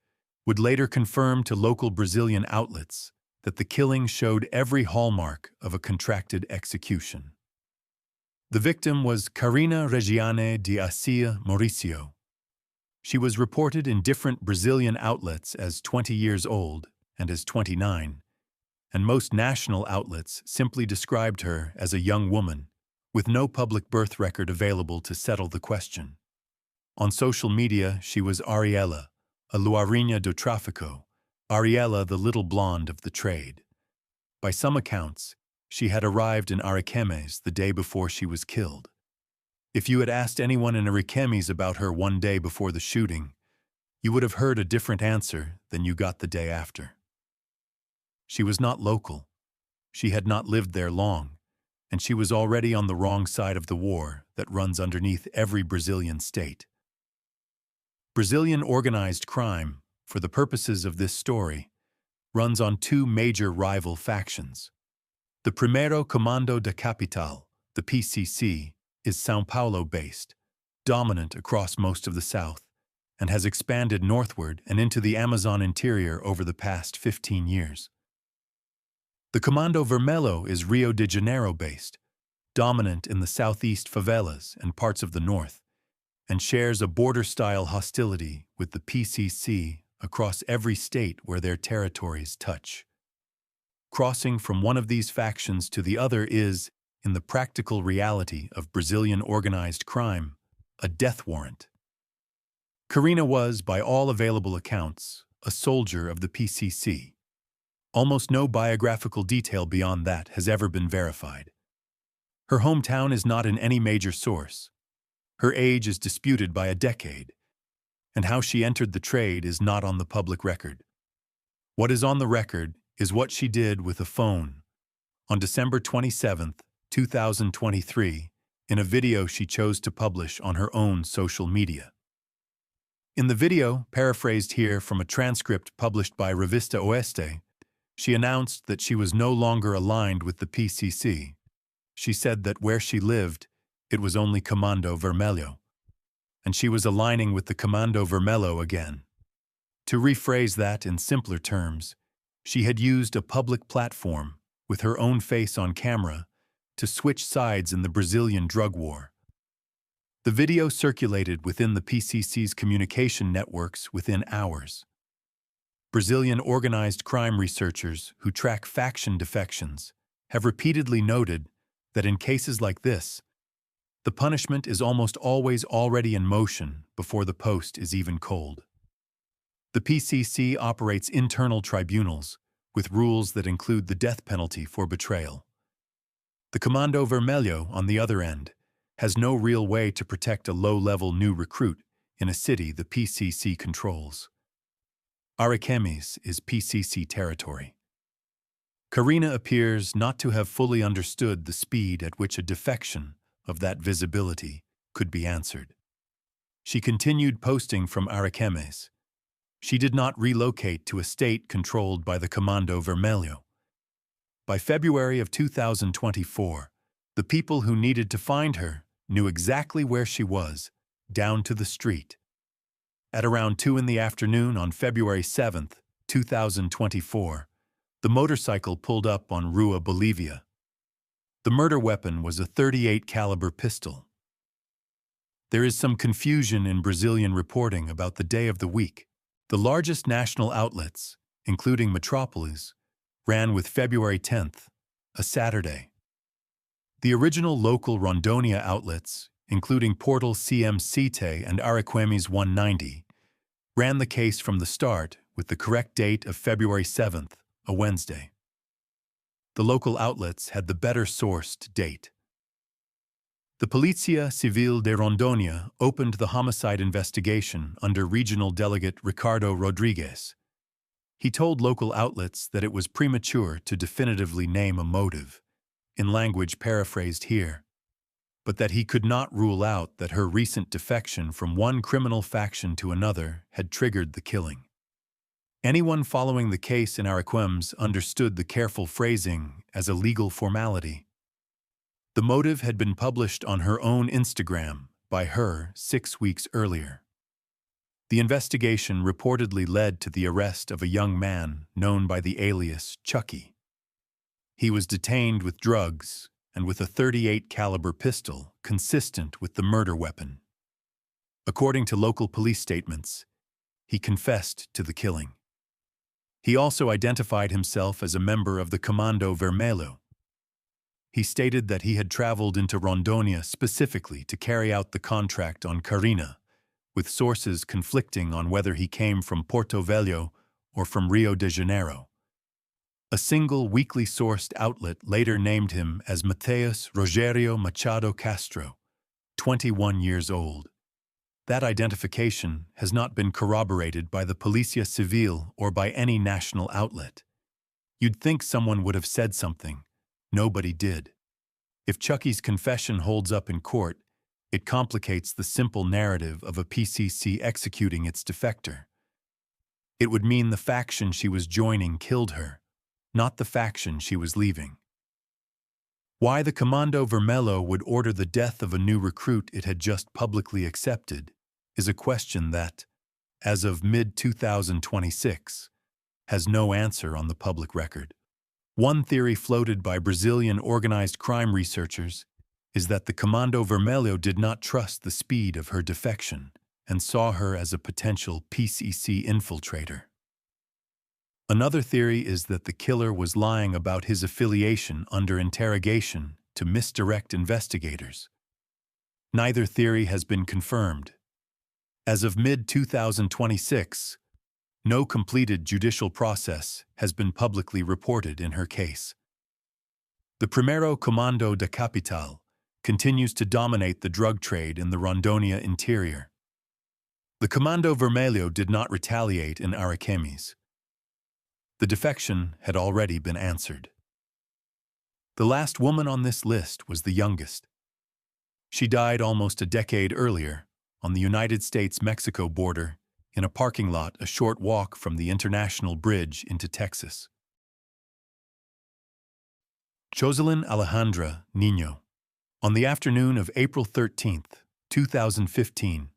S1: would later confirm to local Brazilian outlets that the killing showed every hallmark of a contracted execution. The victim was Carina Regiane de Assis Mauricio. She was reported in different Brazilian outlets as 20 years old and as 29, and most national outlets simply described her as a young woman with no public birth record available to settle the question. On social media, she was Ariela, a Luarinha do Tráfico, Ariela the little blonde of the trade. By some accounts, she had arrived in Ariquemes the day before she was killed. If you had asked anyone in Ariquemes about her one day before the shooting, you would have heard a different answer than you got the day after. She was not local. She had not lived there long, and she was already on the wrong side of the war that runs underneath every Brazilian state. Brazilian organized crime, for the purposes of this story, runs on 2 major rival factions. The Primeiro Comando da Capital, the PCC, is São Paulo-based, dominant across most of the South, and has expanded northward and into the Amazon interior over the past 15 years. The Comando Vermelho is Rio de Janeiro-based, dominant in the southeast favelas and parts of the north, and shares a border-style hostility with the PCC across every state where their territories touch. Crossing from one of these factions to the other is, in the practical reality of Brazilian organized crime, a death warrant. Carina was, by all available accounts, a soldier of the PCC. Almost no biographical detail beyond that has ever been verified. Her hometown is not in any major source. Her age is disputed by a decade, and how she entered the trade is not on the public record. What is on the record is what she did with a phone on December 27, 2023, in a video she chose to publish on her own social media. In the video, paraphrased here from a transcript published by Revista Oeste, she announced that she was no longer aligned with the PCC. She said that where she lived, it was only Comando Vermelho, and she was aligning with the Comando Vermelho again. To rephrase that in simpler terms, she had used a public platform, with her own face on camera, to switch sides in the Brazilian drug war. The video circulated within the PCC's communication networks within hours. Brazilian organized crime researchers who track faction defections have repeatedly noted that in cases like this, the punishment is almost always already in motion before the post is even cold. The PCC operates internal tribunals with rules that include the death penalty for betrayal. The Comando Vermelho, on the other end, has no real way to protect a low-level new recruit in a city the PCC controls. Ariquemes is PCC territory. Carina appears not to have fully understood the speed at which a defection of that visibility could be answered. She continued posting from Ariquemes. She did not relocate to a state controlled by the Comando Vermelho. By February of 2024, the people who needed to find her knew exactly where she was, down to the street. At around 2 in the afternoon on February 7, 2024, the motorcycle pulled up on Rua Bolivia. The murder weapon was a .38 caliber pistol. There is some confusion in Brazilian reporting about the day of the week. The largest national outlets, including Metropolis, ran with February 10th, a Saturday. The original local Rondônia outlets, including Portal CM-Cite and Ariquemes 190, ran the case from the start with the correct date of February 7th, a Wednesday. The local outlets had the better sourced date. The Polícia Civil de Rondônia opened the homicide investigation under Regional Delegate Ricardo Rodrigues. He told local outlets that it was premature to definitively name a motive, in language paraphrased here, but that he could not rule out that her recent defection from one criminal faction to another had triggered the killing. Anyone following the case in Ariquemes understood the careful phrasing as a legal formality. The motive had been published on her own Instagram by her 6 weeks earlier. The investigation reportedly led to the arrest of a young man known by the alias Chucky. He was detained with drugs and with a .38 caliber pistol consistent with the murder weapon. According to local police statements, he confessed to the killing. He also identified himself as a member of the Comando Vermelho. He stated that he had traveled into Rondônia specifically to carry out the contract on Carina, with sources conflicting on whether he came from Porto Velho or from Rio de Janeiro. A single weekly sourced outlet later named him as Mateus Rogério Machado Castro, 21 years old. That identification has not been corroborated by the Polícia Civil or by any national outlet. You'd think someone would have said something. Nobody did. If Chucky's confession holds up in court, it complicates the simple narrative of a PCC executing its defector. It would mean the faction she was joining killed her, not the faction she was leaving. Why the Comando Vermelho would order the death of a new recruit it had just publicly accepted is a question that, as of mid-2026, has no answer on the public record. One theory floated by Brazilian organized crime researchers is that the Comando Vermelho did not trust the speed of her defection and saw her as a potential PCC infiltrator. Another theory is that the killer was lying about his affiliation under interrogation to misdirect investigators. Neither theory has been confirmed. As of mid-2026, no completed judicial process has been publicly reported in her case. The Primeiro Comando da Capital continues to dominate the drug trade in the Rondônia interior. The Comando Vermelho did not retaliate in Araquemes. The defection had already been answered. The last woman on this list was the youngest. She died almost a decade earlier on the United States-Mexico border in a parking lot a short walk from the International Bridge into Texas. Jocelyn Alejandra Niño. On the afternoon of April 13, 2015,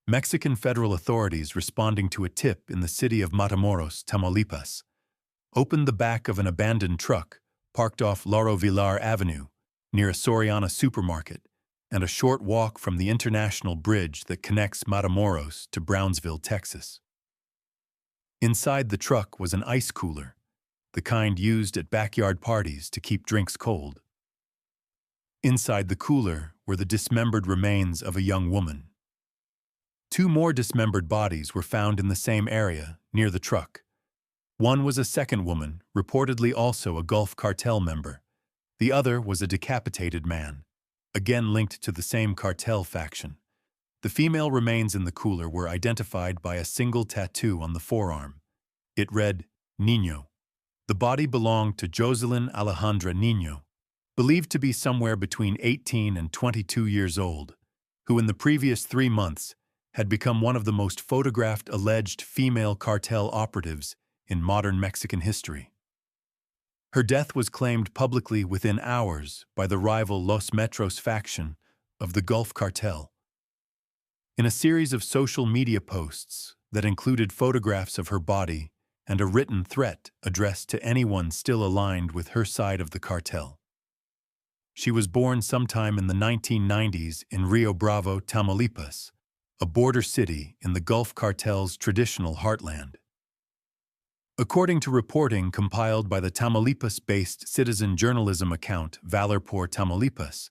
S1: Mexican federal authorities responding to a tip in the city of Matamoros, Tamaulipas, opened the back of an abandoned truck parked off Lauro Villar Avenue near a Soriana supermarket and a short walk from the International Bridge that connects Matamoros to Brownsville, Texas. Inside the truck was an ice cooler, the kind used at backyard parties to keep drinks cold. Inside the cooler were the dismembered remains of a young woman. Two more dismembered bodies were found in the same area, near the truck. One was a second woman, reportedly also a Gulf Cartel member. The other was a decapitated man, again linked to the same cartel faction. The female remains in the cooler were identified by a single tattoo on the forearm. It read, Niño. The body belonged to Jocelyn Alejandra Niño, believed to be somewhere between 18 and 22 years old, who in the previous 3 months had become one of the most photographed alleged female cartel operatives in modern Mexican history. Her death was claimed publicly within hours by the rival Los Metros faction of the Gulf Cartel. In a series of social media posts that included photographs of her body and a written threat addressed to anyone still aligned with her side of the cartel. She was born sometime in the 1990s in Rio Bravo, Tamaulipas, a border city in the Gulf Cartel's traditional heartland. According to reporting compiled by the Tamaulipas-based citizen journalism account Valor por Tamaulipas,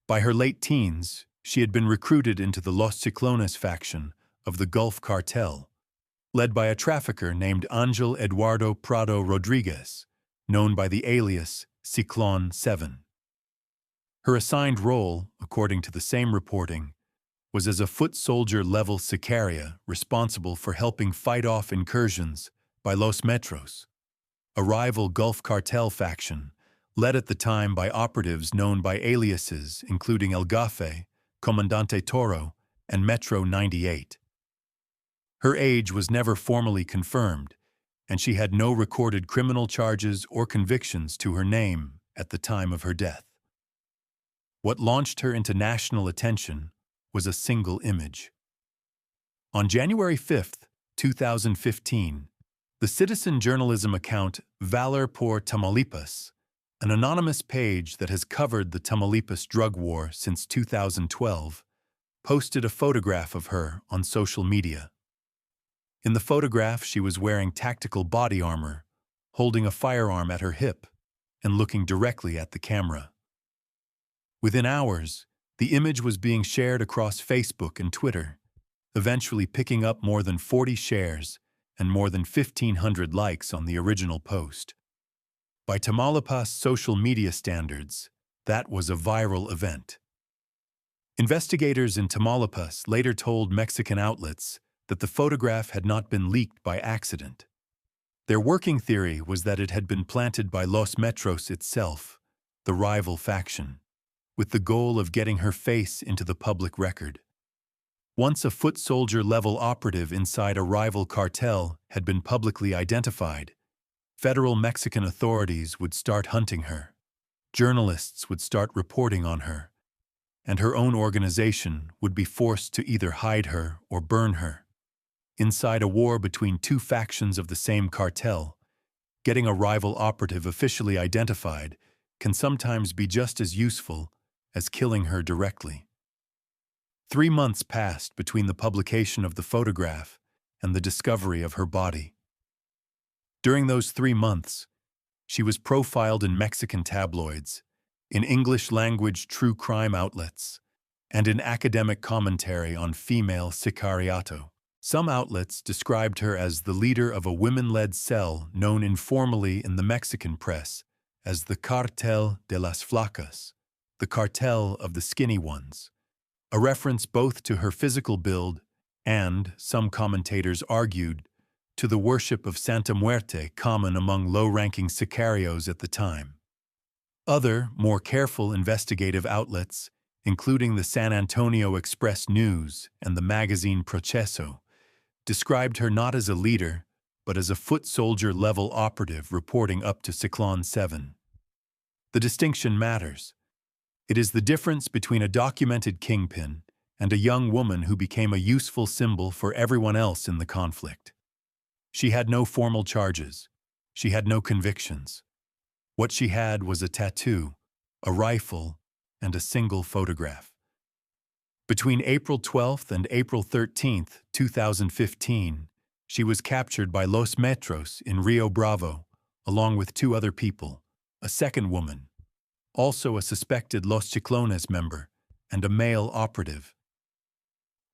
S1: by her late teens, she had been recruited into the Los Ciclones faction of the Gulf Cartel, led by a trafficker named Ángel Eduardo Prado Rodriguez, known by the alias Ciclón 7. Her assigned role, according to the same reporting, was as a foot soldier-level sicaria responsible for helping fight off incursions by Los Metros, a rival Gulf Cartel faction, led at the time by operatives known by aliases including El Gafe, Comandante Toro, and Metro 98. Her age was never formally confirmed, and she had no recorded criminal charges or convictions to her name at the time of her death. What launched her into national attention was a single image. On January 5, 2015, the citizen journalism account Valor por Tamaulipas, an anonymous page that has covered the Tamaulipas drug war since 2012, posted a photograph of her on social media. In the photograph, she was wearing tactical body armor, holding a firearm at her hip, and looking directly at the camera. Within hours, the image was being shared across Facebook and Twitter, eventually picking up more than 40 shares and more than 1,500 likes on the original post. By Tamaulipas social media standards, that was a viral event. Investigators in Tamaulipas later told Mexican outlets that the photograph had not been leaked by accident. Their working theory was that it had been planted by Los Metros itself, the rival faction, with the goal of getting her face into the public record. Once a foot soldier-level operative inside a rival cartel had been publicly identified, federal Mexican authorities would start hunting her. Journalists would start reporting on her, and her own organization would be forced to either hide her or burn her. Inside a war between two factions of the same cartel, getting a rival operative officially identified can sometimes be just as useful as killing her directly. 3 months passed between the publication of the photograph and the discovery of her body. During those 3 months, she was profiled in Mexican tabloids, in English-language true crime outlets, and in academic commentary on female sicariato. Some outlets described her as the leader of a women-led cell known informally in the Mexican press as the Cartel de las Flacas, the cartel of the skinny ones, a reference both to her physical build and, some commentators argued, to the worship of Santa Muerte common among low-ranking sicarios at the time. Other, more careful investigative outlets, including the San Antonio Express News and the magazine Proceso, described her not as a leader, but as a foot soldier-level operative reporting up to Cyclone 7. The distinction matters. It is the difference between a documented kingpin and a young woman who became a useful symbol for everyone else in the conflict. She had no formal charges. She had no convictions. What she had was a tattoo, a rifle, and a single photograph. Between April 12th and April 13th, 2015, she was captured by Los Metros in Rio Bravo, along with 2 other people, a second woman, also a suspected Los Chiclones member, and a male operative.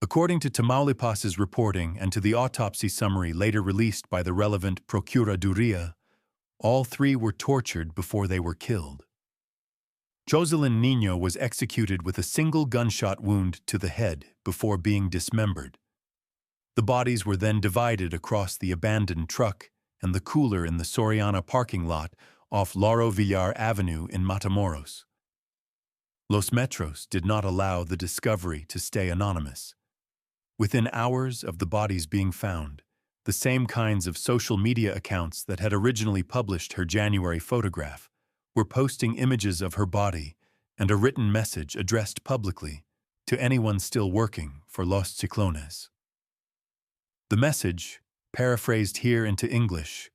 S1: According to Tamaulipas's reporting and to the autopsy summary later released by the relevant Procuraduría, all 3 were tortured before they were killed. Jocelyn Niño was executed with a single gunshot wound to the head before being dismembered. The bodies were then divided across the abandoned truck and the cooler in the Soriana parking lot off Lauro Villar Avenue in Matamoros. Los Metros did not allow the discovery to stay anonymous. Within hours of the bodies being found, the same kinds of social media accounts that had originally published her January photograph were posting images of her body and a written message addressed publicly to anyone still working for Los Chiclones. The message, paraphrased here into English,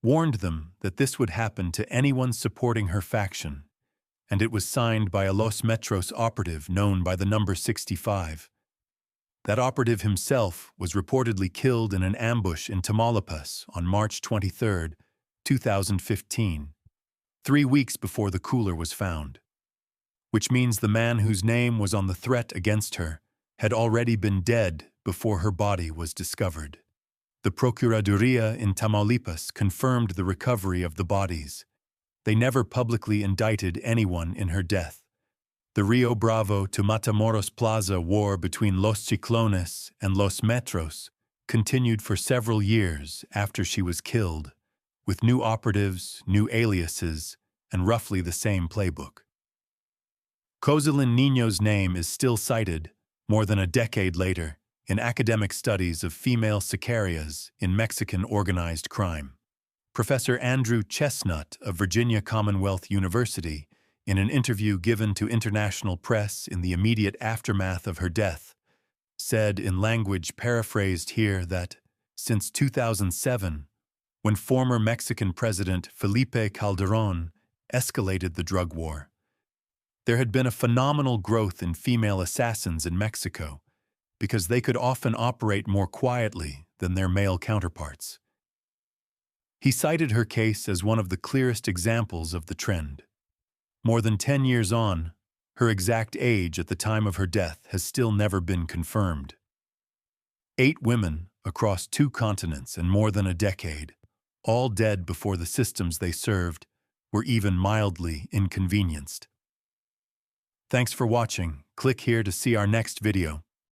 S1: warned them that this would happen to anyone supporting her faction, and it was signed by a Los Metros operative known by the number 65. That operative himself was reportedly killed in an ambush in Tamaulipas on March 23, 2015, 3 weeks before the cooler was found, which means the man whose name was on the threat against her had already been dead before her body was discovered. The Procuraduría in Tamaulipas confirmed the recovery of the bodies. They never publicly indicted anyone in her death. The Rio Bravo to Matamoros Plaza war between Los Chiclones and Los Metros continued for several years after she was killed, with new operatives, new aliases, and roughly the same playbook. Jocelyn Niño's name is still cited, more than a decade later, in academic studies of female sicarias in Mexican organized crime. Professor Andrew Chestnut of Virginia Commonwealth University, in an interview given to international press in the immediate aftermath of her death, said in language paraphrased here that, since 2007, when former Mexican President Felipe Calderón escalated the drug war, there had been a phenomenal growth in female assassins in Mexico because they could often operate more quietly than their male counterparts. He cited her case as one of the clearest examples of the trend. More than 10 years on, her exact age at the time of her death has still never been confirmed. 8 women across 2 continents and more than a decade, all dead before the systems they served were even mildly inconvenienced. Thanks for watching. Click here to see our next video.